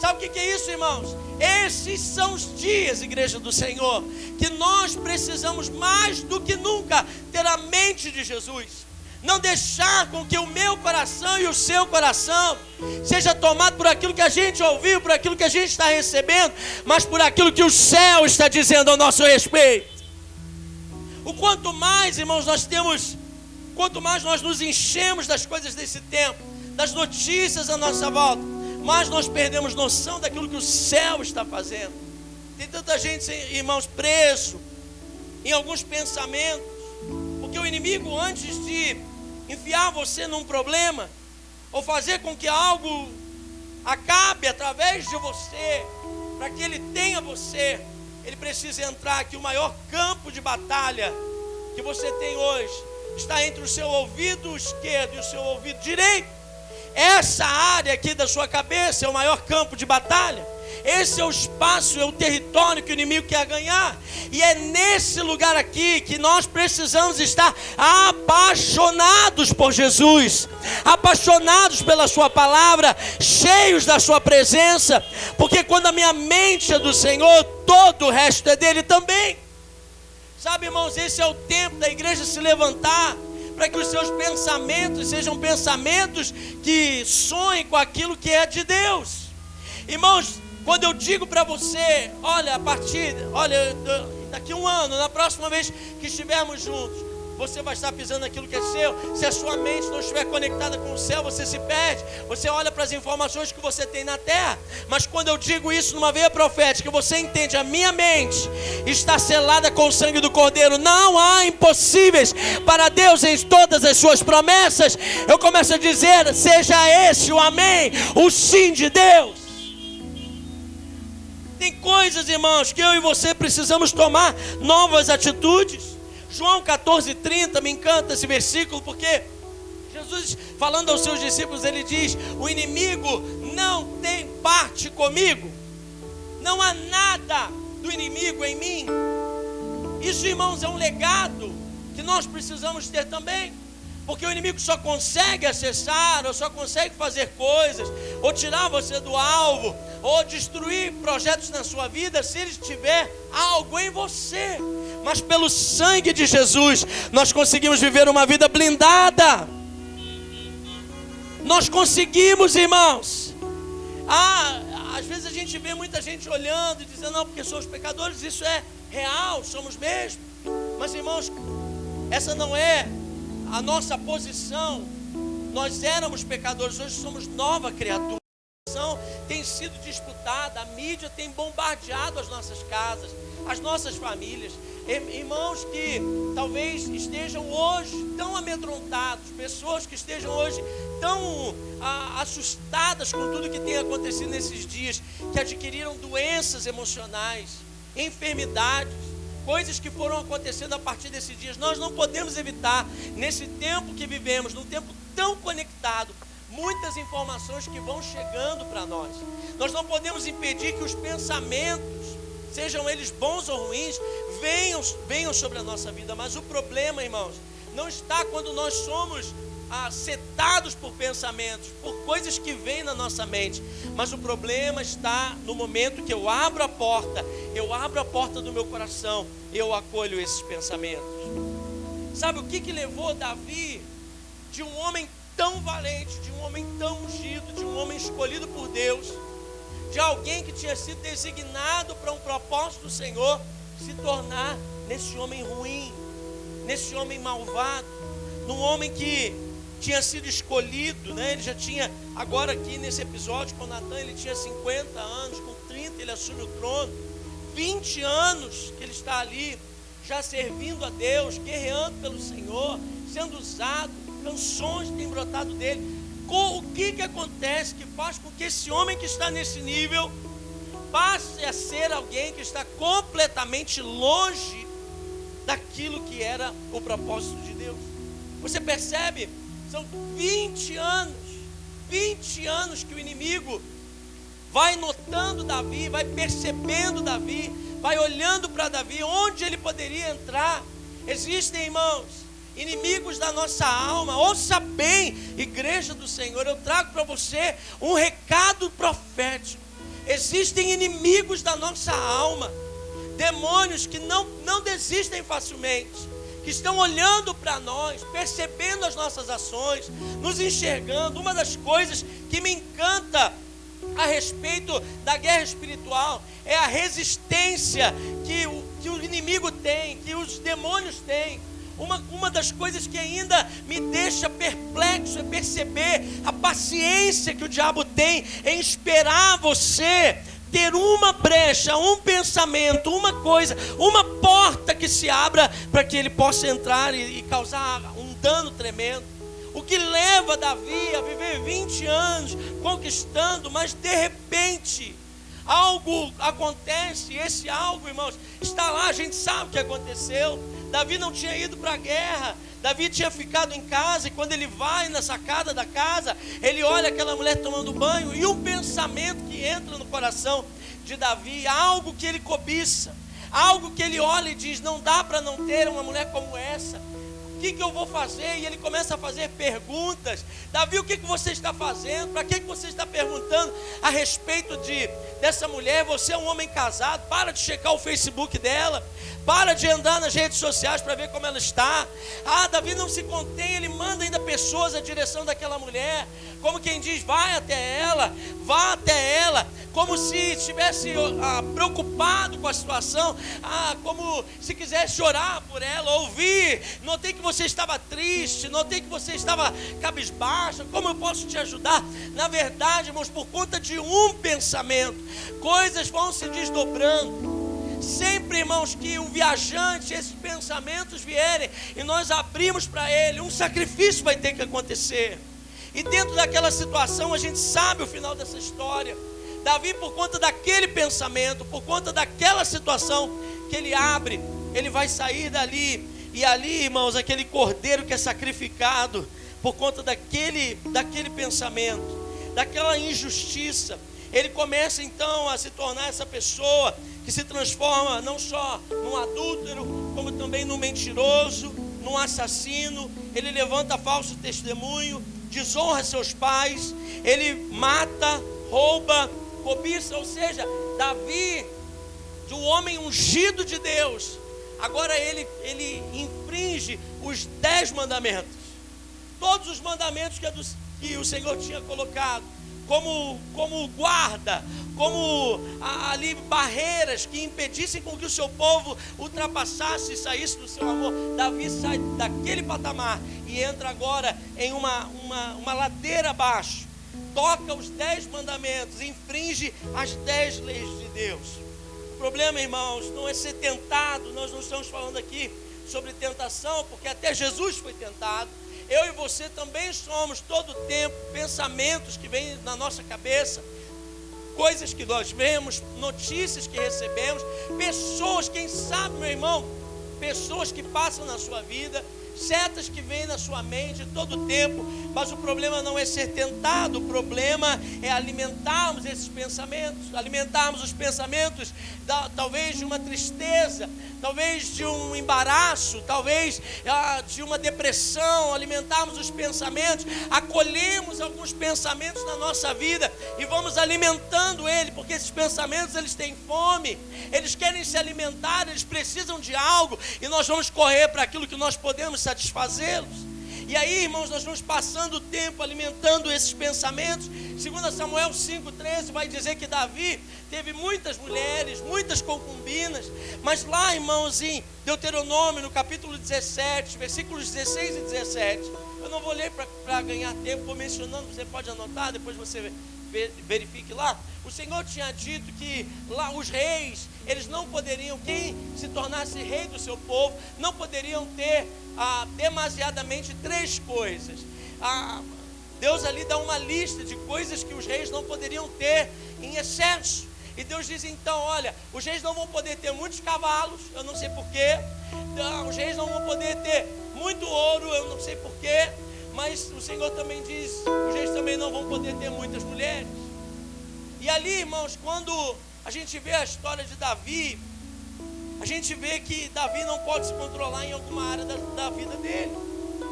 Speaker 3: Sabe o que é isso, irmãos? Esses são os dias, igreja do Senhor, que nós precisamos mais do que nunca ter a mente de Jesus. Não deixar com que o meu coração e o seu coração seja tomado por aquilo que a gente ouviu, por aquilo que a gente está recebendo, mas por aquilo que o céu está dizendo ao nosso respeito. O quanto mais, irmãos, quanto mais nós nos enchemos das coisas desse tempo, das notícias à nossa volta, mais nós perdemos noção daquilo que o céu está fazendo. Tem tanta gente, irmãos, preso em alguns pensamentos, porque o inimigo, antes de enfiar você num problema, ou fazer com que algo acabe através de você, para que ele tenha você, ele precisa entrar aqui. O maior campo de batalha que você tem hoje está entre o seu ouvido esquerdo e o seu ouvido direito. Essa área aqui da sua cabeça é o maior campo de batalha. Esse é o espaço, é o território que o inimigo quer ganhar. E é nesse lugar aqui que nós precisamos estar apaixonados por Jesus, apaixonados pela sua palavra, cheios da sua presença. Porque quando a minha mente é do Senhor, todo o resto é dele também. Sabe, irmãos, esse é o tempo da igreja se levantar, para que os seus pensamentos sejam pensamentos que sonhem com aquilo que é de Deus. Irmãos, quando eu digo para você, daqui a um ano, na próxima vez que estivermos juntos, você vai estar pisando naquilo que é seu. Se a sua mente não estiver conectada com o céu, você se perde. Você olha para as informações que você tem na terra. Mas quando eu digo isso numa veia profética, você entende, a minha mente está selada com o sangue do Cordeiro. Não há impossíveis para Deus em todas as suas promessas. Eu começo a dizer, seja esse o amém, o sim de Deus. Tem coisas, irmãos, que eu e você precisamos tomar novas atitudes. João 14:30, me encanta esse versículo, porque Jesus, falando aos seus discípulos, ele diz: o inimigo não tem parte comigo, não há nada do inimigo em mim. Isso, irmãos, é um legado que nós precisamos ter também, porque o inimigo só consegue acessar, ou só consegue fazer coisas, ou tirar você do alvo, ou destruir projetos na sua vida, se ele tiver algo em você. Mas pelo sangue de Jesus, nós conseguimos viver uma vida blindada. Nós conseguimos, irmãos. Às vezes a gente vê muita gente olhando e dizendo, não, porque somos pecadores. Isso é real, somos mesmo. Mas, irmãos, essa não é a nossa posição. Nós éramos pecadores, hoje somos nova criatura. Tem sido disputada, a mídia tem bombardeado as nossas casas, as nossas famílias. Irmãos que talvez estejam hoje tão amedrontados, pessoas que estejam hoje tão assustadas com tudo que tem acontecido nesses dias, que adquiriram doenças emocionais, enfermidades, coisas que foram acontecendo a partir desses dias. Nós não podemos evitar, nesse tempo que vivemos, num tempo tão conectado, muitas informações que vão chegando para nós. Nós não podemos impedir que os pensamentos, sejam eles bons ou ruins, venham sobre a nossa vida. Mas o problema, irmãos, não está quando nós somos setados por pensamentos, por coisas que vêm na nossa mente. Mas o problema está no momento que eu abro a porta do meu coração, eu acolho esses pensamentos. Sabe o que levou Davi, de um homem tão valente, de um homem tão ungido, de um homem escolhido por Deus, de alguém que tinha sido designado para um propósito do Senhor, se tornar nesse homem ruim, nesse homem malvado, num homem que tinha sido escolhido, né? Ele já tinha, agora aqui nesse episódio com Natan, ele tinha 50 anos, com 30 ele assume o trono, 20 anos que ele está ali, já servindo a Deus, guerreando pelo Senhor, sendo usado, canções têm brotado dele. O que acontece que faz com que esse homem que está nesse nível passe a ser alguém que está completamente longe daquilo que era o propósito de Deus? Você percebe? São 20 anos que o inimigo vai notando Davi, vai percebendo Davi, vai olhando para Davi, onde ele poderia entrar. Existem, irmãos, inimigos da nossa alma. Ouça bem, igreja do Senhor, eu trago para você um recado profético. Existem inimigos da nossa alma, demônios que não desistem facilmente, que estão olhando para nós, percebendo as nossas ações, nos enxergando. Uma das coisas que me encanta a respeito da guerra espiritual é a resistência que o inimigo tem, que os demônios têm. Uma das coisas que ainda me deixa perplexo é perceber a paciência que o diabo tem em esperar você ter uma brecha, um pensamento, uma coisa, uma porta que se abra para que ele possa entrar e causar um dano tremendo. O que leva Davi a viver 20 anos conquistando, mas de repente algo acontece, e esse algo, irmãos, está lá, a gente sabe o que aconteceu. Davi não tinha ido para a guerra, Davi tinha ficado em casa, e quando ele vai na sacada da casa, ele olha aquela mulher tomando banho, e um pensamento que entra no coração de Davi, algo que ele cobiça, algo que ele olha e diz: não dá para não ter uma mulher como essa. O que eu vou fazer? E ele começa a fazer perguntas. Davi, o que você está fazendo? Para que você está perguntando a respeito dessa mulher? Você é um homem casado, para de checar o Facebook dela, para de andar nas redes sociais para ver como ela está. Davi não se contém, ele manda ainda pessoas à direção daquela mulher, como quem diz: vai até ela, vá até ela, como se estivesse preocupado com a situação, como se quisesse orar por ela, ouvir. Notei que você estava triste, notei que você estava cabisbaixo, como eu posso te ajudar? Na verdade, irmãos, por conta de um pensamento, coisas vão se desdobrando. Sempre, irmãos, que o viajante, esses pensamentos vierem e nós abrimos para ele, um sacrifício vai ter que acontecer. E dentro daquela situação, a gente sabe o final dessa história. Davi, por conta daquele pensamento, por conta daquela situação que ele abre, ele vai sair dali. E ali, irmãos, aquele cordeiro que é sacrificado por conta daquele pensamento, daquela injustiça, ele começa então a se tornar essa pessoa que se transforma não só num adúltero, como também num mentiroso, num assassino. Ele levanta falso testemunho, desonra seus pais, ele mata, rouba, cobiça. Ou seja, Davi, de um homem ungido de Deus, agora ele infringe os 10 mandamentos, todos os mandamentos que o Senhor tinha colocado como guarda, como ali barreiras que impedissem com que o seu povo ultrapassasse e saísse do seu amor. Davi sai daquele patamar e entra agora em uma ladeira abaixo, toca os 10 mandamentos, infringe as 10 leis de Deus. O problema, irmãos, não é ser tentado. Nós não estamos falando aqui sobre tentação, porque até Jesus foi tentado. Eu e você também somos todo o tempo pensamentos que vêm na nossa cabeça, coisas que nós vemos, notícias que recebemos, pessoas, quem sabe, meu irmão, pessoas que passam na sua vida, setas que vêm na sua mente todo o tempo. Mas o problema não é ser tentado, o problema é alimentarmos esses pensamentos, alimentarmos os pensamentos talvez de uma tristeza, talvez de um embaraço, talvez de uma depressão. Alimentarmos os pensamentos, acolhemos alguns pensamentos na nossa vida e vamos alimentando ele, porque esses pensamentos, eles têm fome, eles querem se alimentar, eles precisam de algo, e nós vamos correr para aquilo que nós podemos satisfazê-los. E aí, irmãos, nós vamos passando o tempo alimentando esses pensamentos. 2 Samuel 5,13 vai dizer que Davi teve muitas mulheres, muitas concubinas. Mas lá, irmãos, em Deuteronômio, no capítulo 17, versículos 16 e 17, eu não vou ler para ganhar tempo, vou mencionando, você pode anotar, depois você verifique lá. O Senhor tinha dito que lá os reis, eles não poderiam, quem se tornasse rei do seu povo, não poderiam ter demasiadamente 3 coisas. Deus ali dá uma lista de coisas que os reis não poderiam ter em excesso. E Deus diz então: olha, os reis não vão poder ter muitos cavalos, eu não sei porquê. Os reis não vão poder ter muito ouro, eu não sei porquê. Mas o Senhor também diz: os reis também não vão poder ter muitas mulheres. E ali, irmãos, quando a gente vê a história de Davi, a gente vê que Davi não pode se controlar em alguma área da vida dele.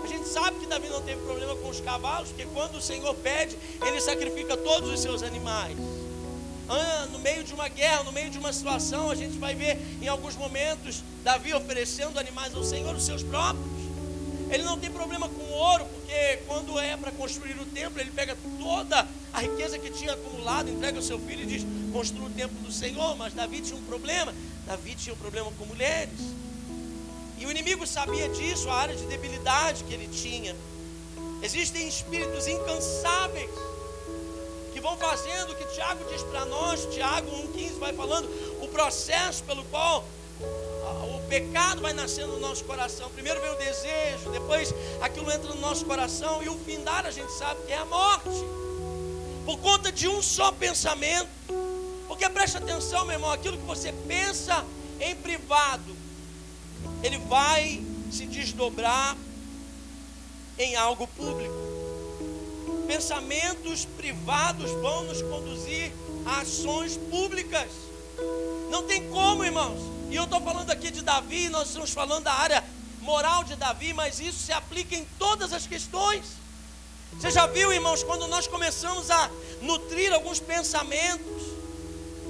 Speaker 3: A gente sabe que Davi não teve problema com os cavalos, porque quando o Senhor pede, ele sacrifica todos os seus animais. no meio de uma guerra, no meio de uma situação, a gente vai ver em alguns momentos Davi oferecendo animais ao Senhor, os seus próprios. Ele não tem problema com ouro, porque quando é para construir o templo, ele pega toda a riqueza que tinha acumulado, entrega ao seu filho e diz: construa o templo do Senhor. Mas Davi tinha um problema. Davi tinha um problema com mulheres. E o inimigo sabia disso, a área de debilidade que ele tinha. Existem espíritos incansáveis que vão fazendo o que Tiago diz para nós. Tiago 1,15 vai falando o processo pelo qual o pecado vai nascendo no nosso coração. Primeiro vem o desejo, depois aquilo entra no nosso coração, e o findar a gente sabe que é a morte, por conta de um só pensamento. Porque preste atenção, meu irmão, aquilo que você pensa em privado, ele vai se desdobrar em algo público. Pensamentos privados vão nos conduzir a ações públicas. Não tem como, irmãos. E eu estou falando aqui de Davi, nós estamos falando da área moral de Davi, mas isso se aplica em todas as questões. Você já viu, irmãos, quando nós começamos a nutrir alguns pensamentos,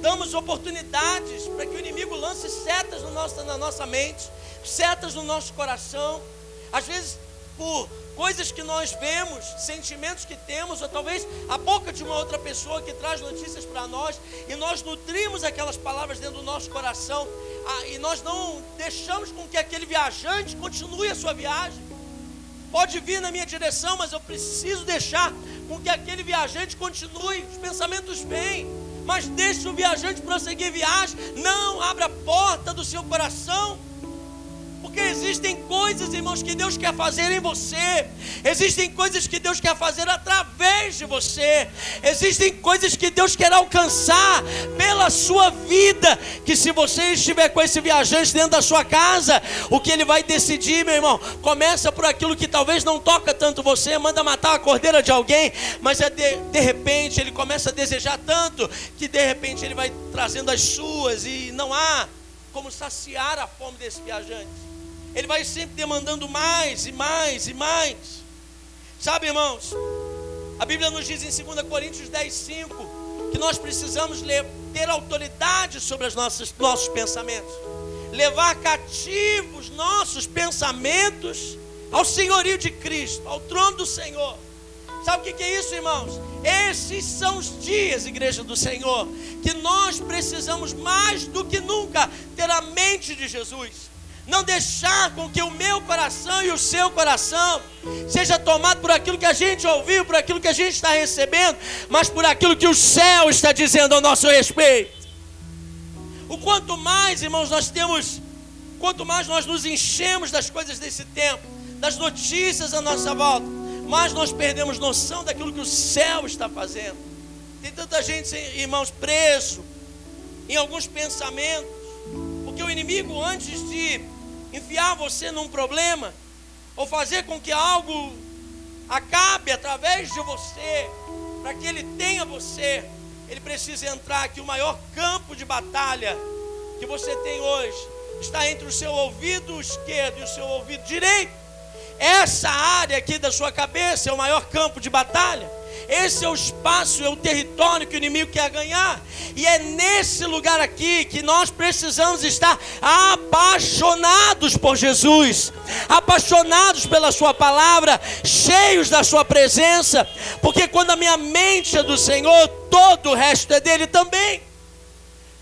Speaker 3: damos oportunidades para que o inimigo lance setas na nossa mente, setas no nosso coração, às vezes por coisas que nós vemos, sentimentos que temos, ou talvez a boca de uma outra pessoa que traz notícias para nós, e nós nutrimos aquelas palavras dentro do nosso coração, e nós não deixamos com que aquele viajante continue a sua viagem. Pode vir na minha direção, mas eu preciso deixar com que aquele viajante continue. Os pensamentos vêm, mas deixe o viajante prosseguir viagem. Não abra a porta do seu coração, porque existem coisas, irmãos, que Deus quer fazer em você. Existem coisas que Deus quer fazer através de você. Existem coisas que Deus quer alcançar pela sua vida, que se você estiver com esse viajante dentro da sua casa, o que ele vai decidir, meu irmão, começa por aquilo que talvez não toca tanto você, manda matar a cordeira de alguém, mas de repente ele começa a desejar tanto, que de repente ele vai trazendo as suas, e não há como saciar a fome desse viajante. Ele vai sempre demandando mais e mais e mais. Sabe, irmãos, a Bíblia nos diz em 2 Coríntios 10,5 que nós precisamos ter autoridade sobre os nossos pensamentos, levar cativos nossos pensamentos ao senhorio de Cristo, ao trono do Senhor. Sabe o que é isso, irmãos? Esses são os dias, igreja do Senhor, que nós precisamos mais do que nunca ter a mente de Jesus. Não deixar com que o meu coração e o seu coração seja tomado por aquilo que a gente ouviu, por aquilo que a gente está recebendo, mas por aquilo que o céu está dizendo ao nosso respeito. O quanto mais, irmãos, quanto mais nós nos enchemos das coisas desse tempo, das notícias à nossa volta, mais nós perdemos noção daquilo que o céu está fazendo. Tem tanta gente, irmãos, preso em alguns pensamentos, porque o inimigo, antes de enfiar você num problema, ou fazer com que algo acabe através de você, para que ele tenha você, ele precisa entrar aqui. O maior campo de batalha que você tem hoje está entre o seu ouvido esquerdo e o seu ouvido direito. Essa área aqui da sua cabeça é o maior campo de batalha. Esse é o espaço, é o território que o inimigo quer ganhar. E é nesse lugar aqui que nós precisamos estar apaixonados por Jesus, apaixonados pela sua palavra, cheios da sua presença. Porque quando a minha mente é do Senhor, todo o resto é dele também.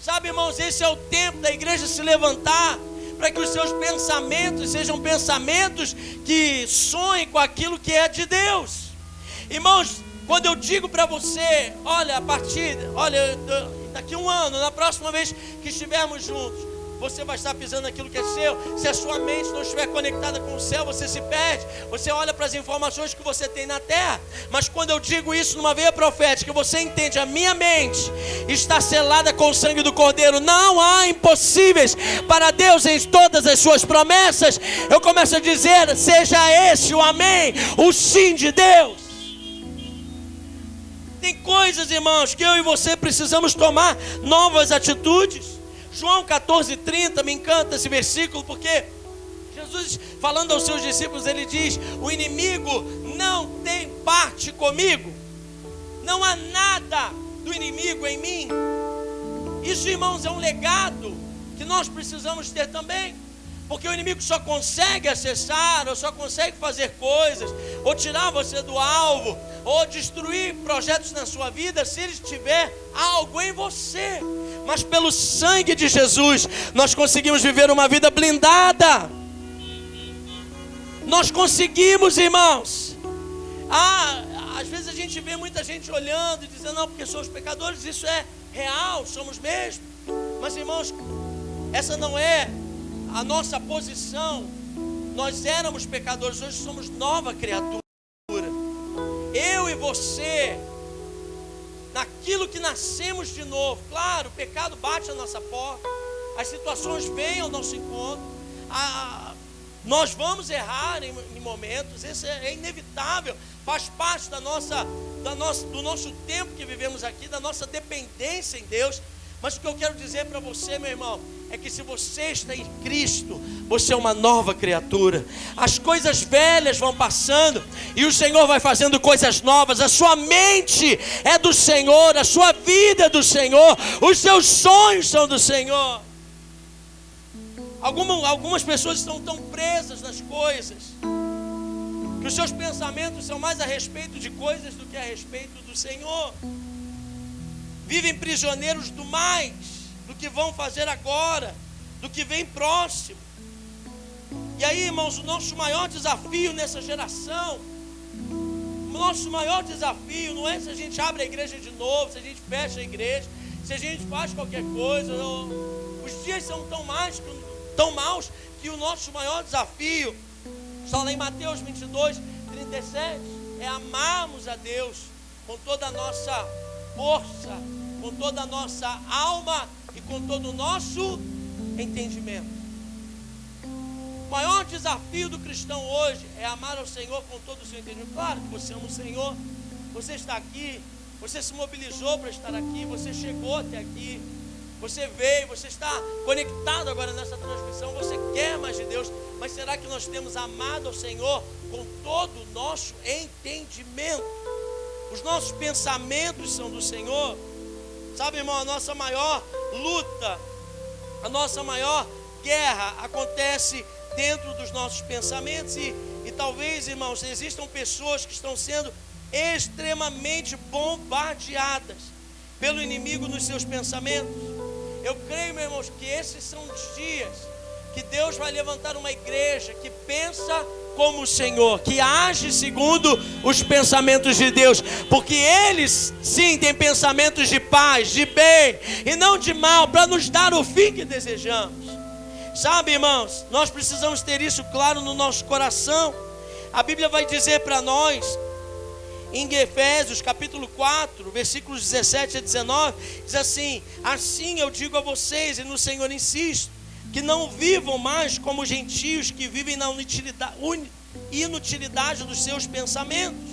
Speaker 3: Sabe, irmãos, esse é o tempo da igreja se levantar, para que os seus pensamentos sejam pensamentos que sonhem com aquilo que é de Deus. Irmãos, quando eu digo para você, olha, daqui a um ano, na próxima vez que estivermos juntos, você vai estar pisando naquilo que é seu. Se a sua mente não estiver conectada com o céu, você se perde. Você olha para as informações que você tem na terra. Mas quando eu digo isso numa veia profética, você entende, a minha mente está selada com o sangue do Cordeiro. Não há impossíveis para Deus em todas as suas promessas. Eu começo a dizer, seja esse o amém, o sim de Deus. Tem coisas, irmãos, que eu e você precisamos tomar novas atitudes. João 14,30, me encanta esse versículo, porque Jesus, falando aos seus discípulos, ele diz: o inimigo não tem parte comigo. Não há nada do inimigo em mim. Isso, irmãos, é um legado que nós precisamos ter também. Porque o inimigo só consegue acessar, ou só consegue fazer coisas, ou tirar você do alvo, ou destruir projetos na sua vida, se ele tiver algo em você. Mas pelo sangue de Jesus, nós conseguimos viver uma vida blindada. Nós conseguimos, irmãos. Às vezes a gente vê muita gente olhando e dizendo, não, porque somos pecadores. Isso é real, somos mesmo. Mas, irmãos, essa não é a nossa posição. Nós éramos pecadores, hoje somos nova criatura. Eu e você, naquilo que nascemos de novo. Claro, o pecado bate a nossa porta, as situações vêm ao nosso encontro, nós vamos errar em momentos, isso é inevitável, faz parte do nosso tempo que vivemos aqui, da nossa dependência em Deus. Mas o que eu quero dizer para você, meu irmão, é que se você está em Cristo, você é uma nova criatura. As coisas velhas vão passando e o Senhor vai fazendo coisas novas. A sua mente é do Senhor, a sua vida é do Senhor, os seus sonhos são do Senhor. Algumas pessoas estão tão presas nas coisas que os seus pensamentos são mais a respeito de coisas do que a respeito do Senhor. Vivem prisioneiros do mais, do que vão fazer agora, do que vem próximo. E aí, irmãos, o nosso maior desafio nessa geração, o nosso maior desafio não é se a gente abre a igreja de novo, se a gente fecha a igreja, se a gente faz qualquer coisa. Os dias são tão maus que o nosso maior desafio, só lá em Mateus 22, 37, é amarmos a Deus com toda a nossa força, com toda a nossa alma e com todo o nosso entendimento. O maior desafio do cristão hoje é amar ao Senhor com todo o seu entendimento. Claro que você ama o Senhor, você está aqui, você se mobilizou para estar aqui, você chegou até aqui, você veio, você está conectado agora nessa transmissão, você quer mais de Deus, mas será que nós temos amado ao Senhor com todo o nosso entendimento? Os nossos pensamentos são do Senhor. Sabe, irmão, a nossa maior luta, a nossa maior guerra acontece dentro dos nossos pensamentos. E talvez, irmãos, existam pessoas que estão sendo extremamente bombardeadas pelo inimigo nos seus pensamentos. Eu creio, meus irmãos, que esses são os dias que Deus vai levantar uma igreja que pensa como o Senhor, que age segundo os pensamentos de Deus, porque eles sim têm pensamentos de paz, de bem e não de mal, para nos dar o fim que desejamos. Sabe, irmãos, nós precisamos ter isso claro no nosso coração. A Bíblia vai dizer para nós em Efésios capítulo 4, versículos 17 a 19, diz assim: assim eu digo a vocês, e no Senhor insisto, que não vivam mais como gentios que vivem na inutilidade dos seus pensamentos.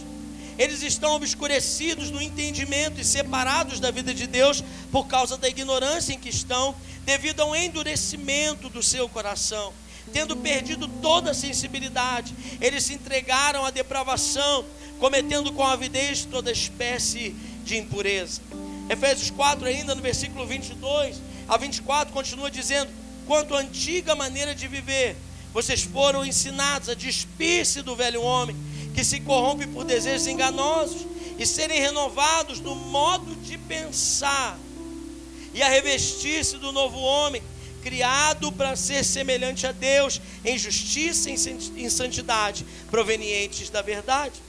Speaker 3: Eles estão obscurecidos no entendimento e separados da vida de Deus por causa da ignorância em que estão, devido ao endurecimento do seu coração. Tendo perdido toda a sensibilidade, eles se entregaram à depravação, cometendo com avidez toda espécie de impureza. Efésios 4, ainda no versículo 22 a 24, continua dizendo: quanto à antiga maneira de viver, vocês foram ensinados a despir-se do velho homem, que se corrompe por desejos enganosos, e serem renovados no modo de pensar, e a revestir-se do novo homem, criado para ser semelhante a Deus, em justiça e em santidade, provenientes da verdade.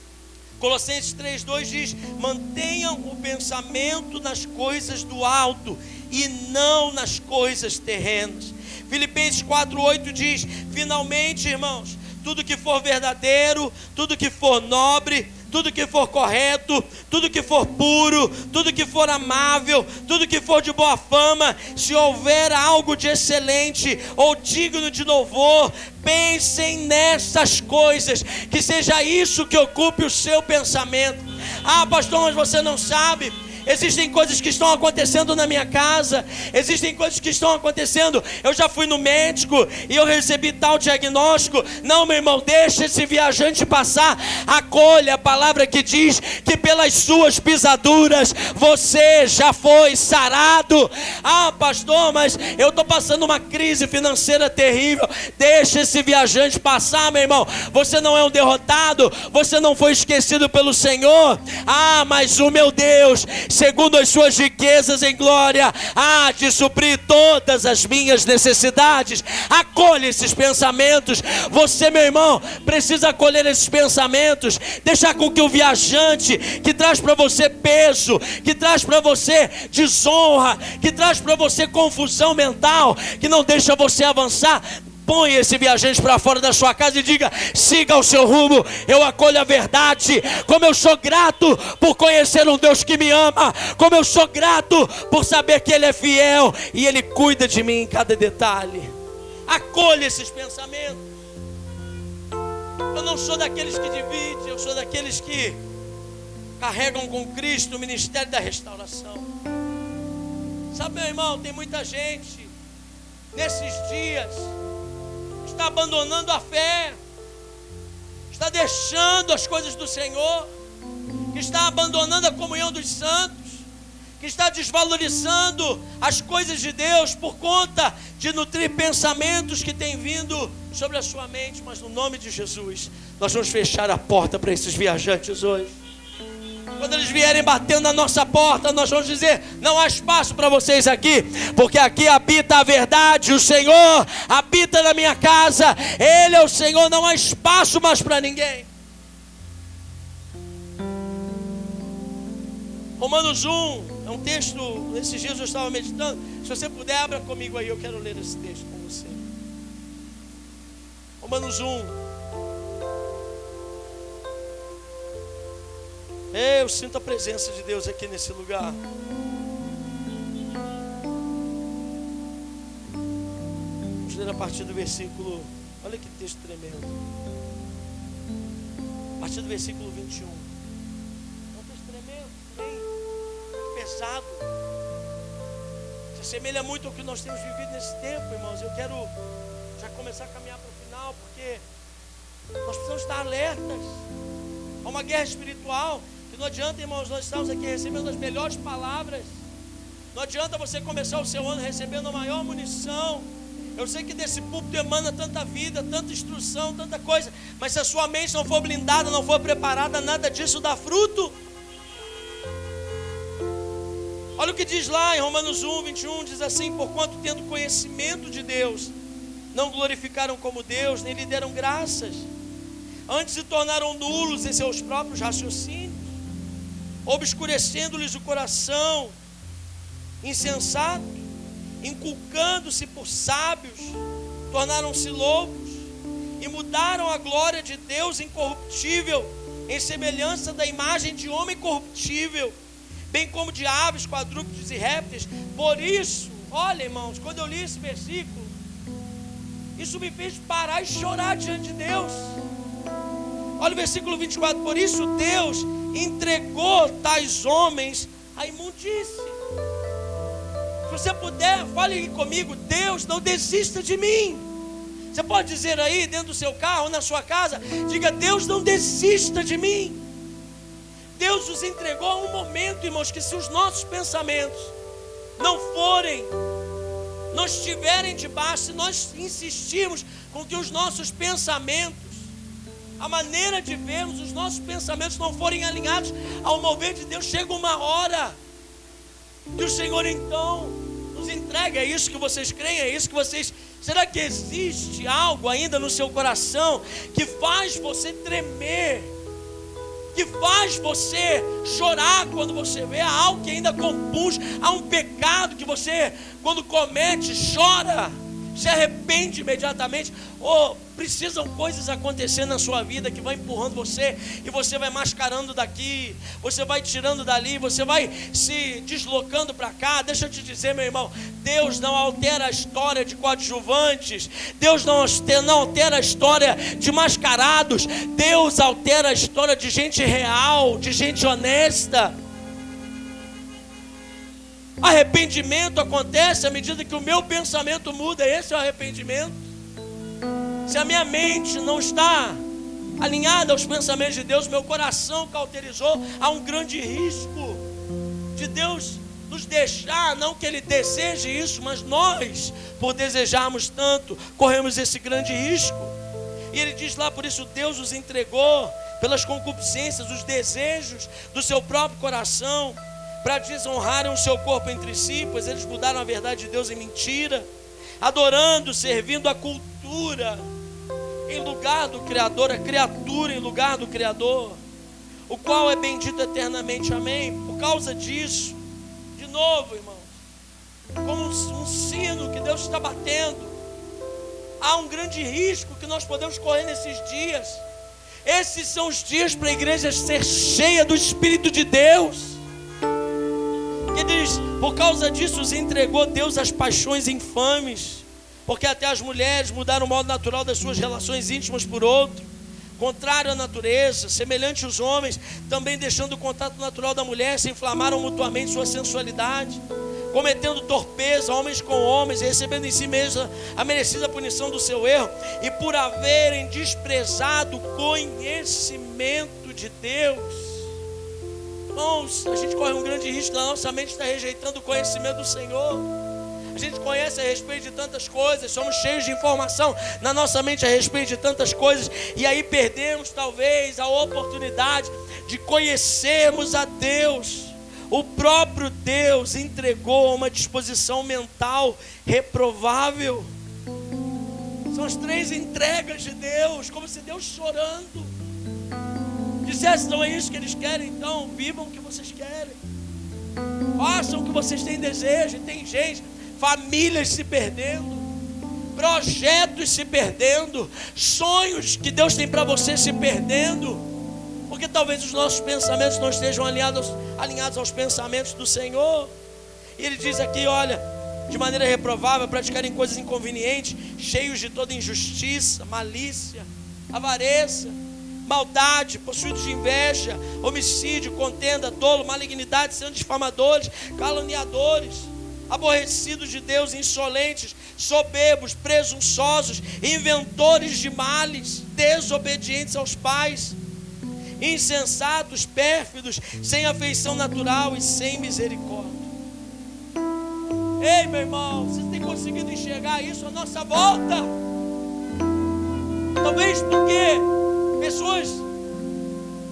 Speaker 3: Colossenses 3,2 diz: mantenham o pensamento nas coisas do alto e não nas coisas terrenas. Filipenses 4,8 diz: finalmente, irmãos, tudo que for verdadeiro, tudo que for nobre, tudo que for correto, tudo que for puro, tudo que for amável, tudo que for de boa fama, se houver algo de excelente ou digno de louvor, pensem nessas coisas, que seja isso que ocupe o seu pensamento. Ah, pastor, mas você não sabe. Existem coisas que estão acontecendo na minha casa. Existem coisas que estão acontecendo. Eu já fui no médico e eu recebi tal diagnóstico. Não, meu irmão, deixa esse viajante passar. Acolha a palavra que diz que pelas suas pisaduras você já foi sarado. Ah, pastor, mas eu estou passando uma crise financeira terrível. Deixa esse viajante passar, meu irmão. Você não é um derrotado. Você não foi esquecido pelo Senhor. Ah, mas o meu Deus, segundo as suas riquezas em glória, há de suprir todas as minhas necessidades. Acolhe esses pensamentos. Você, meu irmão, precisa acolher esses pensamentos. Deixar com que o viajante que traz para você peso, que traz para você desonra, que traz para você confusão mental, que não deixa você avançar, põe esse viajante para fora da sua casa e diga: siga o seu rumo, eu acolho a verdade. Como eu sou grato por conhecer um Deus que me ama, como eu sou grato por saber que Ele é fiel e Ele cuida de mim em cada detalhe. Acolha esses pensamentos. Eu não sou daqueles que dividem, eu sou daqueles que carregam com Cristo o ministério da restauração. Sabe, meu irmão, tem muita gente nesses dias está abandonando a fé, está deixando as coisas do Senhor, que está abandonando a comunhão dos santos, que está desvalorizando as coisas de Deus por conta de nutrir pensamentos que têm vindo sobre a sua mente. Mas no nome de Jesus, nós vamos fechar a porta para esses viajantes hoje. Quando eles vierem batendo na nossa porta, nós vamos dizer: não há espaço para vocês aqui, porque aqui habita a verdade. O Senhor habita na minha casa, Ele é o Senhor, não há espaço mais para ninguém. Romanos 1, é um texto, nesses dias eu estava meditando. Se você puder, abra comigo aí, eu quero ler esse texto com você. Romanos 1. Eu sinto a presença de Deus aqui nesse lugar. Vamos ler a partir do versículo, olha que texto tremendo. A partir do versículo 21. É um texto tremendo, bem pesado. Se assemelha muito ao que nós temos vivido nesse tempo, irmãos. Eu quero já começar a caminhar para o final, porque nós precisamos estar alertas. Há uma guerra espiritual. E não adianta, irmãos, nós estamos aqui recebendo as melhores palavras. Não adianta você começar o seu ano recebendo a maior munição. Eu sei que desse púlpito emana tanta vida, tanta instrução, tanta coisa. Mas se a sua mente não for blindada, não for preparada, nada disso dá fruto. Olha o que diz lá em Romanos 1, 21, diz assim: porquanto tendo conhecimento de Deus, não glorificaram como Deus, nem lhe deram graças. Antes se tornaram nulos em seus próprios raciocínios, obscurecendo-lhes o coração, insensatos, inculcando-se por sábios, tornaram-se loucos e mudaram a glória de Deus incorruptível em semelhança da imagem de homem corruptível, bem como de aves, quadrúpedes e répteis. Por isso, olha, irmãos, quando eu li esse versículo, isso me fez parar e chorar diante de Deus. Olha o versículo 24: por isso Deus entregou tais homens à imundície. Se você puder, fale comigo: Deus, não desista de mim. Você pode dizer aí dentro do seu carro, na sua casa, diga: Deus, não desista de mim. Deus nos entregou a um momento, irmãos, que se os nossos pensamentos não estiverem debaixo, se nós insistirmos com que os nossos pensamentos, a maneira de vermos, os nossos pensamentos não forem alinhados ao mover de Deus, chega uma hora que o Senhor então nos entrega. É isso que vocês creem? É isso que vocês... Será que existe algo ainda no seu coração que faz você tremer, que faz você chorar quando você vê? Há algo que ainda compunge, há um pecado que você, quando comete, chora, se arrepende imediatamente? Ou precisam coisas acontecer na sua vida que vai empurrando você, e você vai mascarando daqui, você vai tirando dali, você vai se deslocando para cá? Deixa eu te dizer, meu irmão, Deus não altera a história de coadjuvantes, Deus não altera a história de mascarados, Deus altera a história de gente real, de gente honesta. Arrependimento acontece à medida que o meu pensamento muda. Esse é o arrependimento. Se a minha mente não está alinhada aos pensamentos de Deus, meu coração cauterizou, há um grande risco de Deus nos deixar, não que Ele deseje isso, mas nós, por desejarmos tanto, corremos esse grande risco. E Ele diz lá, por isso Deus os entregou pelas concupiscências, os desejos do seu próprio coração, para desonrarem o seu corpo entre si, pois eles mudaram a verdade de Deus em mentira, adorando, servindo a cultura em lugar do Criador, a criatura em lugar do Criador, o qual é bendito eternamente, amém. Por causa disso, de novo, irmãos, como um sino que Deus está batendo, há um grande risco que nós podemos correr nesses dias. Esses são os dias para a igreja ser cheia do Espírito de Deus, que diz, por causa disso os entregou Deus às paixões infames, porque até as mulheres mudaram o modo natural das suas relações íntimas por outro, contrário à natureza, semelhante aos homens, também deixando o contato natural da mulher, se inflamaram mutuamente sua sensualidade, cometendo torpeza, homens com homens, e recebendo em si mesmo a merecida punição do seu erro, e por haverem desprezado o conhecimento de Deus. Irmãos, a gente corre um grande risco, a nossa mente está rejeitando o conhecimento do Senhor. A gente conhece a respeito de tantas coisas, somos cheios de informação na nossa mente a respeito de tantas coisas, e aí perdemos talvez a oportunidade de conhecermos a Deus. O próprio Deus entregou uma disposição mental reprovável. São as 3 entregas de Deus, como se Deus chorando dissesse, não é isso que eles querem, então vivam o que vocês querem, façam o que vocês têm desejo. E tem gente, famílias se perdendo, projetos se perdendo, sonhos que Deus tem para você se perdendo, porque talvez os nossos pensamentos não estejam alinhados aos pensamentos do Senhor. E Ele diz aqui, olha, de maneira reprovável, praticarem coisas inconvenientes, cheios de toda injustiça, malícia, avareza, maldade, possuídos de inveja, homicídio, contenda, dolo, malignidade, sendo difamadores, caluniadores, aborrecidos de Deus, insolentes, soberbos, presunçosos, inventores de males, desobedientes aos pais, insensatos, pérfidos, sem afeição natural e sem misericórdia. Ei, meu irmão, vocês têm conseguido enxergar isso à nossa volta? Talvez porque pessoas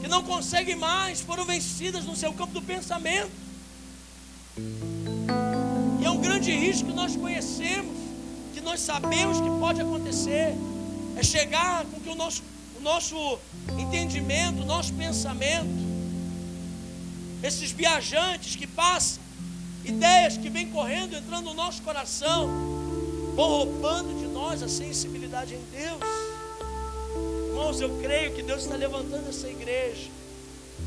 Speaker 3: que não conseguem mais foram vencidas no seu campo do pensamento. E é um grande risco que nós conhecemos, que nós sabemos que pode acontecer, é chegar com que o nosso entendimento, o nosso pensamento, esses viajantes que passam, ideias que vêm correndo, entrando no nosso coração, vão roubando de nós a sensibilidade em Deus. Irmãos, eu creio que Deus está levantando essa igreja.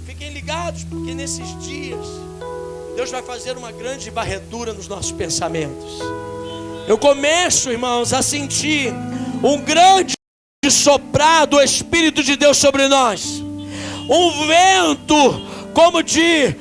Speaker 3: Fiquem ligados, porque nesses dias Deus vai fazer uma grande varredura nos nossos pensamentos. Eu começo, irmãos, a sentir um grande soprar do Espírito de Deus sobre nós. Um vento como de,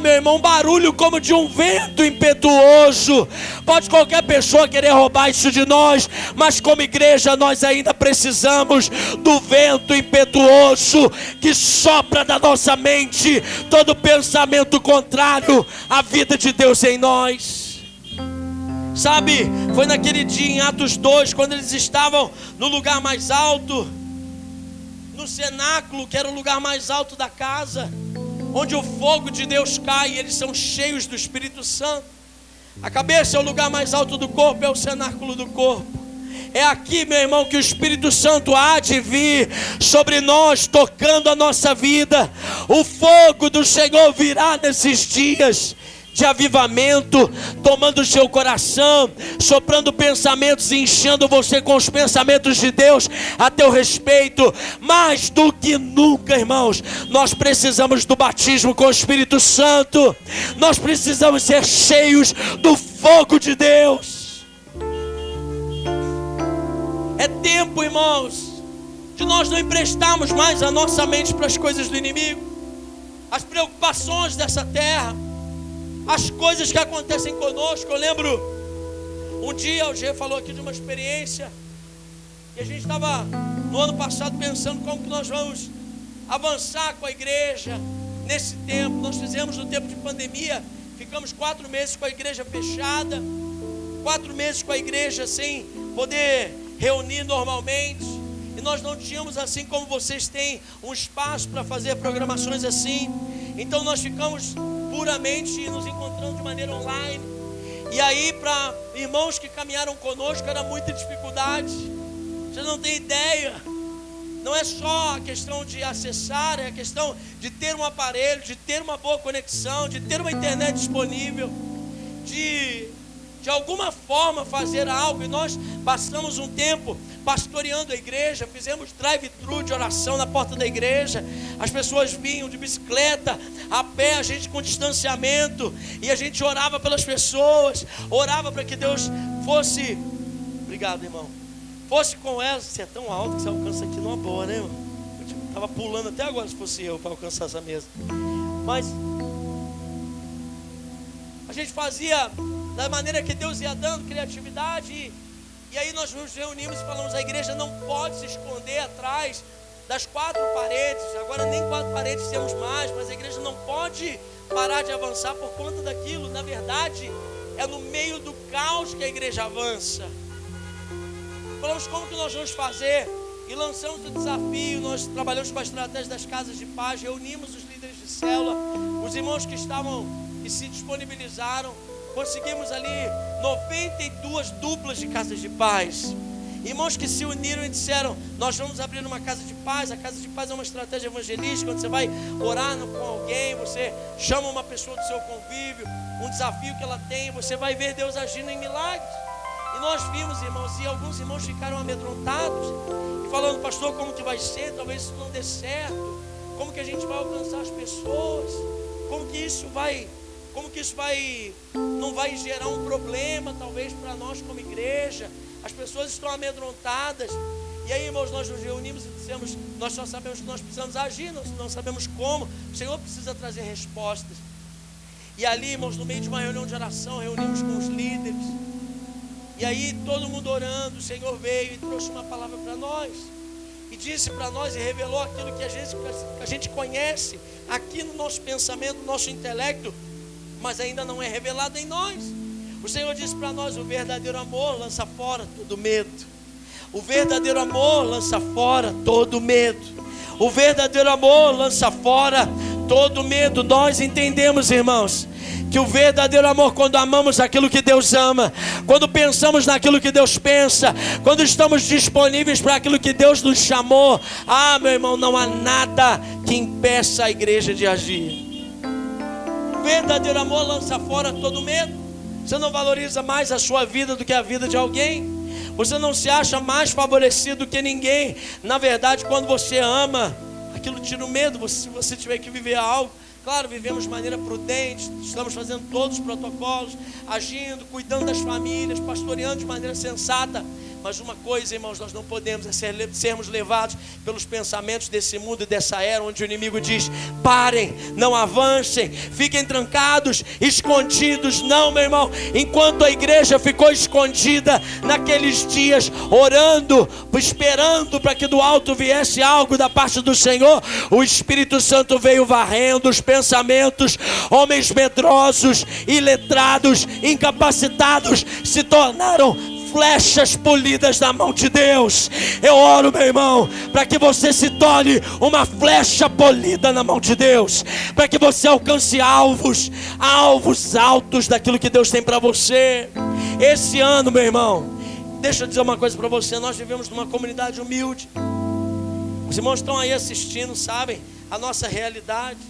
Speaker 3: meu irmão, um barulho como de um vento impetuoso. Pode qualquer pessoa querer roubar isso de nós, mas como igreja nós ainda precisamos do vento impetuoso que sopra da nossa mente todo pensamento contrário à vida de Deus em nós. Sabe, foi naquele dia em Atos 2, quando eles estavam no lugar mais alto, no cenáculo, que era o lugar mais alto da casa, onde o fogo de Deus cai e eles são cheios do Espírito Santo. A cabeça é o lugar mais alto do corpo, é o cenáculo do corpo. É aqui, meu irmão, que o Espírito Santo há de vir sobre nós, tocando a nossa vida. O fogo do Senhor virá nesses dias de avivamento, tomando o seu coração, soprando pensamentos e enchendo você com os pensamentos de Deus a teu respeito. Mais do que nunca, irmãos, nós precisamos do batismo com o Espírito Santo. Nós precisamos ser cheios do fogo de Deus. É tempo, irmãos, de nós não emprestarmos mais a nossa mente para as coisas do inimigo, as preocupações dessa terra. as coisas que acontecem conosco. Eu lembro, um dia o G falou aqui de uma experiência, e a gente estava no ano passado pensando como que nós vamos avançar com a igreja nesse tempo. Nós fizemos no tempo de pandemia, ficamos 4 meses com a igreja fechada, 4 meses com a igreja sem poder reunir normalmente, e nós não tínhamos, assim como vocês têm, um espaço para fazer programações assim. Então nós ficamos puramente nos encontrando de maneira online. E aí, para irmãos que caminharam conosco, era muita dificuldade. Você não tem ideia. Não é só a questão de acessar, é a questão de ter um aparelho, de ter uma boa conexão, de ter uma internet disponível, de alguma forma fazer algo. E nós passamos um tempo pastoreando a igreja, fizemos drive-thru de oração na porta da igreja. As pessoas vinham de bicicleta, a pé, a gente com distanciamento, e a gente orava pelas pessoas, orava para que Deus fosse, obrigado, irmão, fosse com elas. Você é tão alto que você alcança aqui numa boa, né, irmão? Eu estava pulando até agora se fosse eu para alcançar essa mesa. Mas a gente fazia da maneira que Deus ia dando criatividade. E aí nós nos reunimos e falamos: a igreja não pode se esconder atrás das 4 paredes. Agora nem 4 paredes temos mais, mas a igreja não pode parar de avançar por conta daquilo. Na verdade, é no meio do caos que a igreja avança. Falamos: como que nós vamos fazer? E lançamos o desafio. Nós trabalhamos com a estratégia das casas de paz, reunimos os líderes de célula, os irmãos que se disponibilizaram. Conseguimos ali 92 duplas de casas de paz. Irmãos que se uniram e disseram: nós vamos abrir uma casa de paz. A casa de paz é uma estratégia evangelística, quando você vai orar com alguém, você chama uma pessoa do seu convívio, um desafio que ela tem, você vai ver Deus agindo em milagres. E nós vimos, irmãos, e alguns irmãos ficaram amedrontados e falando: pastor, como que vai ser? Talvez isso não dê certo. Como que a gente vai alcançar as pessoas? Como que isso não vai gerar um problema, talvez, para nós como igreja? As pessoas estão amedrontadas. E aí, irmãos, nós nos reunimos e dissemos: nós só sabemos que nós precisamos agir, nós não sabemos como. O Senhor precisa trazer respostas. E ali, irmãos, no meio de uma reunião de oração, reunimos com os líderes. E aí, todo mundo orando, o Senhor veio e trouxe uma palavra para nós. E disse para nós e revelou aquilo que a gente conhece aqui no nosso pensamento, no nosso intelecto, mas ainda não é revelado em nós. O Senhor disse para nós: o verdadeiro amor lança fora todo medo. O verdadeiro amor lança fora todo medo. O verdadeiro amor lança fora todo medo. Nós entendemos, irmãos, que o verdadeiro amor, quando amamos aquilo que Deus ama, quando pensamos naquilo que Deus pensa, quando estamos disponíveis para aquilo que Deus nos chamou, meu irmão, não há nada que impeça a igreja de agir. O verdadeiro amor lança fora todo medo. Você não valoriza mais a sua vida do que a vida de alguém. Você não se acha mais favorecido que ninguém. Na verdade, quando você ama, aquilo tira o medo. Se você tiver que viver algo, claro, vivemos de maneira prudente, estamos fazendo todos os protocolos, agindo, cuidando das famílias, pastoreando de maneira sensata. Mas uma coisa, irmãos, nós não podemos sermos levados pelos pensamentos desse mundo e dessa era, onde o inimigo diz: parem, não avancem, fiquem trancados, escondidos. Não, meu irmão, enquanto a igreja ficou escondida naqueles dias, orando, esperando para que do alto viesse algo da parte do Senhor, o Espírito Santo veio varrendo os pensamentos. Homens medrosos, iletrados, incapacitados se tornaram flechas polidas na mão de Deus. Eu oro, meu irmão, para que você se torne uma flecha polida na mão de Deus, para que você alcance alvos altos daquilo que Deus tem para você. Esse ano, meu irmão, deixa eu dizer uma coisa para você: nós vivemos numa comunidade humilde. Os irmãos estão aí assistindo, sabem a nossa realidade.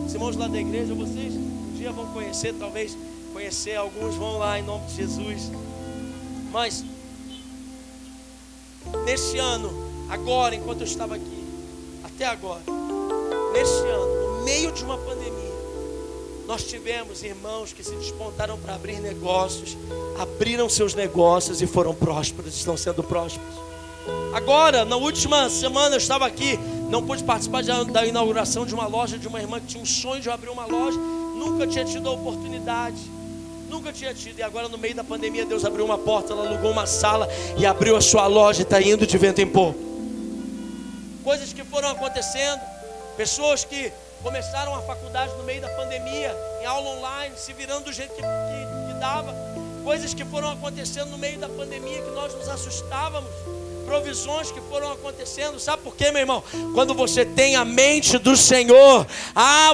Speaker 3: Os irmãos lá da igreja, vocês um dia vão conhecer, talvez conhecer, alguns vão lá em nome de Jesus. Mas nesse ano, agora, enquanto eu estava aqui, até agora, nesse ano, no meio de uma pandemia, nós tivemos irmãos que se despontaram para abrir negócios, abriram seus negócios e foram prósperos, estão sendo prósperos. Agora, na última semana eu estava aqui, não pude participar da inauguração de uma loja de uma irmã que tinha um sonho de abrir uma loja. nunca tinha tido a oportunidade, nunca tinha tido, e agora no meio da pandemia Deus abriu uma porta, ela alugou uma sala e abriu a sua loja e está indo de vento em popa. Coisas que foram acontecendo, pessoas que começaram a faculdade no meio da pandemia, em aula online, se virando do jeito que dava. Coisas que foram acontecendo no meio da pandemia que nós nos assustávamos. Provisões que foram acontecendo. Sabe por quê, meu irmão? Quando você tem a mente do Senhor,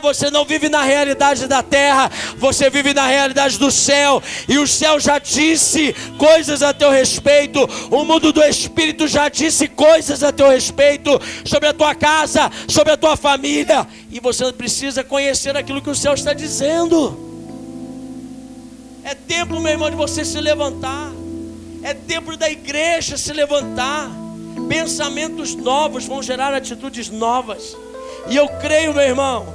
Speaker 3: você não vive na realidade da terra, você vive na realidade do céu. E o céu já disse coisas a teu respeito, o mundo do Espírito já disse coisas a teu respeito, sobre a tua casa, sobre a tua família. E você precisa conhecer aquilo que o céu está dizendo. É tempo, meu irmão, de você se levantar. É tempo da igreja se levantar. Pensamentos novos vão gerar atitudes novas. E eu creio, meu irmão,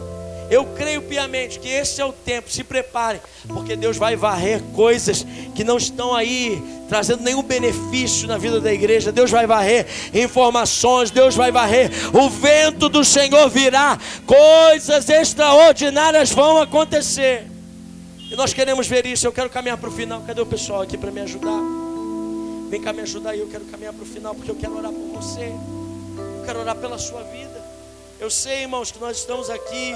Speaker 3: eu creio piamente que esse é o tempo. Se prepare, porque Deus vai varrer coisas que não estão aí trazendo nenhum benefício na vida da igreja. Deus vai varrer informações, Deus vai varrer. O vento do Senhor virá. Coisas extraordinárias vão acontecer. E nós queremos ver isso. Eu quero caminhar para o final. Cadê o pessoal aqui para me ajudar? Vem cá me ajudar aí. Eu quero caminhar para o final, porque eu quero orar por você. Eu quero orar pela sua vida. Eu sei, irmãos, que nós estamos aqui.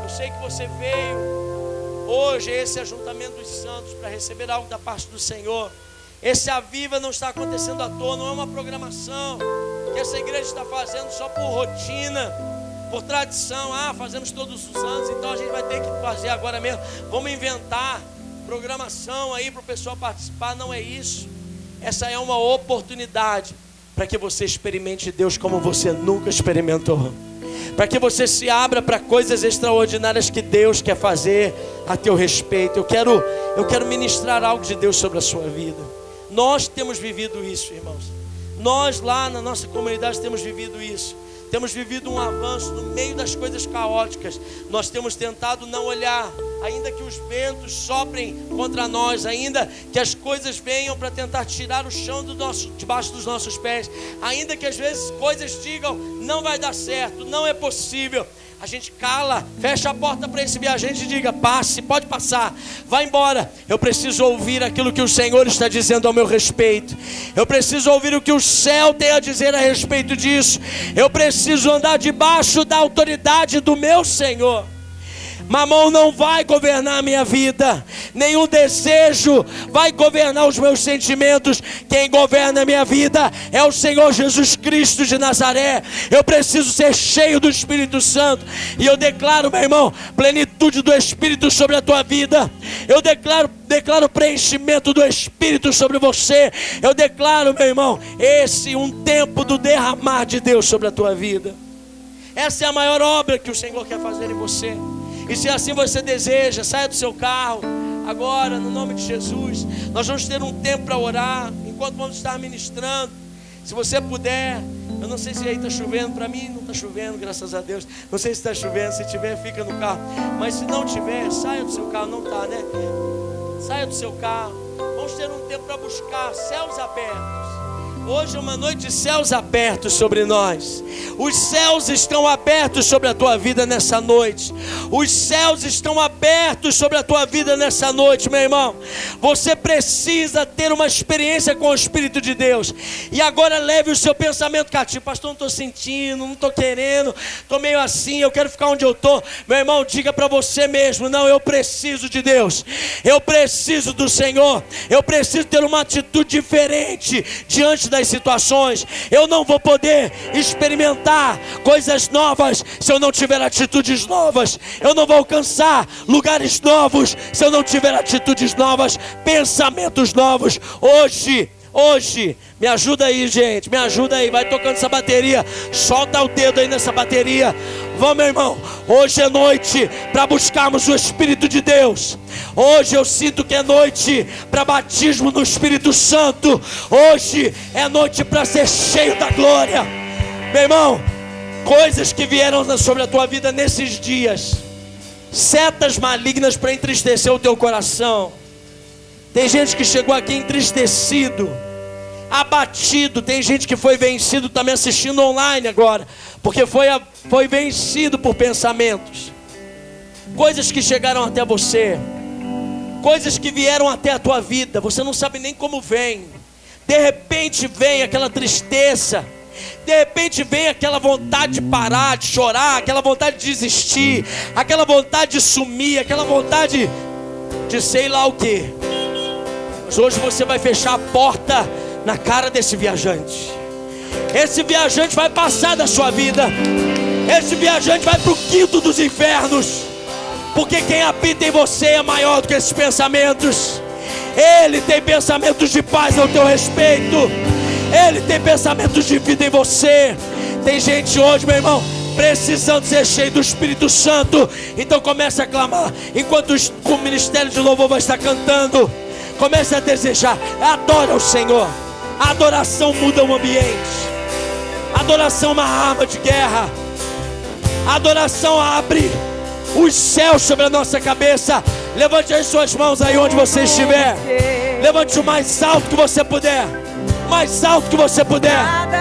Speaker 3: Eu sei que você veio hoje a esse ajuntamento dos santos para receber algo da parte do Senhor. Esse Aviva não está acontecendo à toa. Não é uma programação que essa igreja está fazendo só por rotina, por tradição. Fazemos todos os anos, então a gente vai ter que fazer agora mesmo. Vamos inventar programação aí para o pessoal participar. Não é isso. Essa é uma oportunidade para que você experimente Deus como você nunca experimentou, para que você se abra para coisas extraordinárias que Deus quer fazer a teu respeito. Eu quero ministrar algo de Deus sobre a sua vida. Nós temos vivido isso, irmãos. Nós lá na nossa comunidade temos vivido isso. Temos vivido um avanço no meio das coisas caóticas. Nós temos tentado não olhar, ainda que os ventos soprem contra nós, ainda que as coisas venham para tentar tirar o chão debaixo dos nossos pés, ainda que às vezes coisas digam, não vai dar certo, não é possível. A gente cala, fecha a porta para esse viajante e diga, passe, pode passar, vai embora. Eu preciso ouvir aquilo que o Senhor está dizendo ao meu respeito. Eu preciso ouvir o que o céu tem a dizer a respeito disso. Eu preciso andar debaixo da autoridade do meu Senhor. Mamão não vai governar a minha vida, nenhum desejo vai governar os meus sentimentos. Quem governa a minha vida é o Senhor Jesus Cristo de Nazaré. Eu preciso ser cheio do Espírito Santo. E eu declaro, meu irmão, plenitude do Espírito sobre a tua vida. Eu declaro preenchimento do Espírito sobre você. Eu declaro, meu irmão, um tempo do derramar de Deus sobre a tua vida. Essa é a maior obra que o Senhor quer fazer em você. E se assim você deseja, saia do seu carro agora, no nome de Jesus. Nós vamos ter um tempo para orar, enquanto vamos estar ministrando. Se você puder, eu não sei se aí está chovendo. Para mim não está chovendo, graças a Deus. Não sei se está chovendo, se tiver fica no carro. Mas se não tiver, saia do seu carro. Não está, né? Saia do seu carro. Vamos ter um tempo para buscar céus abertos. Hoje é uma noite de céus abertos sobre nós. Os céus estão abertos sobre a tua vida nessa noite. Os céus estão abertos sobre a tua vida nessa noite, meu irmão. Você precisa ter uma experiência com o Espírito de Deus. E agora leve o seu pensamento cativo. Pastor, não estou sentindo, não estou querendo, estou meio assim, eu quero ficar onde eu estou. Meu irmão, diga para você mesmo, não, eu preciso de Deus. Eu preciso do Senhor. Eu preciso ter uma atitude diferente diante das situações. Eu não vou poder experimentar coisas novas se eu não tiver atitudes novas. Eu não vou alcançar lugares novos se eu não tiver atitudes novas, pensamentos novos. Hoje, me ajuda aí, gente, me ajuda aí, vai tocando essa bateria, solta o dedo aí nessa bateria. Vamos, meu irmão, hoje é noite para buscarmos o Espírito de Deus. Hoje eu sinto que é noite para batismo no Espírito Santo. Hoje é noite para ser cheio da glória. Meu irmão, coisas que vieram sobre a tua vida nesses dias, setas malignas para entristecer o teu coração. Tem gente que chegou aqui entristecido, abatido. Tem gente que foi vencido também assistindo online agora, porque foi vencido por pensamentos. coisas que chegaram até você, coisas que vieram até a tua vida, você não sabe nem como vem. De repente vem aquela tristeza, de repente vem aquela vontade de parar, de chorar, aquela vontade de desistir, aquela vontade de sumir, aquela vontade de sei lá o que. Mas hoje você vai fechar a porta na cara desse viajante. Esse viajante vai passar da sua vida. Esse viajante vai para o quinto dos infernos. Porque quem habita em você é maior do que esses pensamentos. Ele tem pensamentos de paz ao teu respeito. Ele tem pensamentos de vida em você. Tem gente hoje, meu irmão, precisando ser cheio do Espírito Santo. Então comece a clamar. Enquanto o ministério de louvor vai estar cantando, comece a desejar. Adora o Senhor. A adoração muda o ambiente. A adoração é uma arma de guerra. A adoração abre os céus sobre a nossa cabeça. Levante as suas mãos aí onde você estiver. Levante o mais alto que você puder. O mais alto que você puder.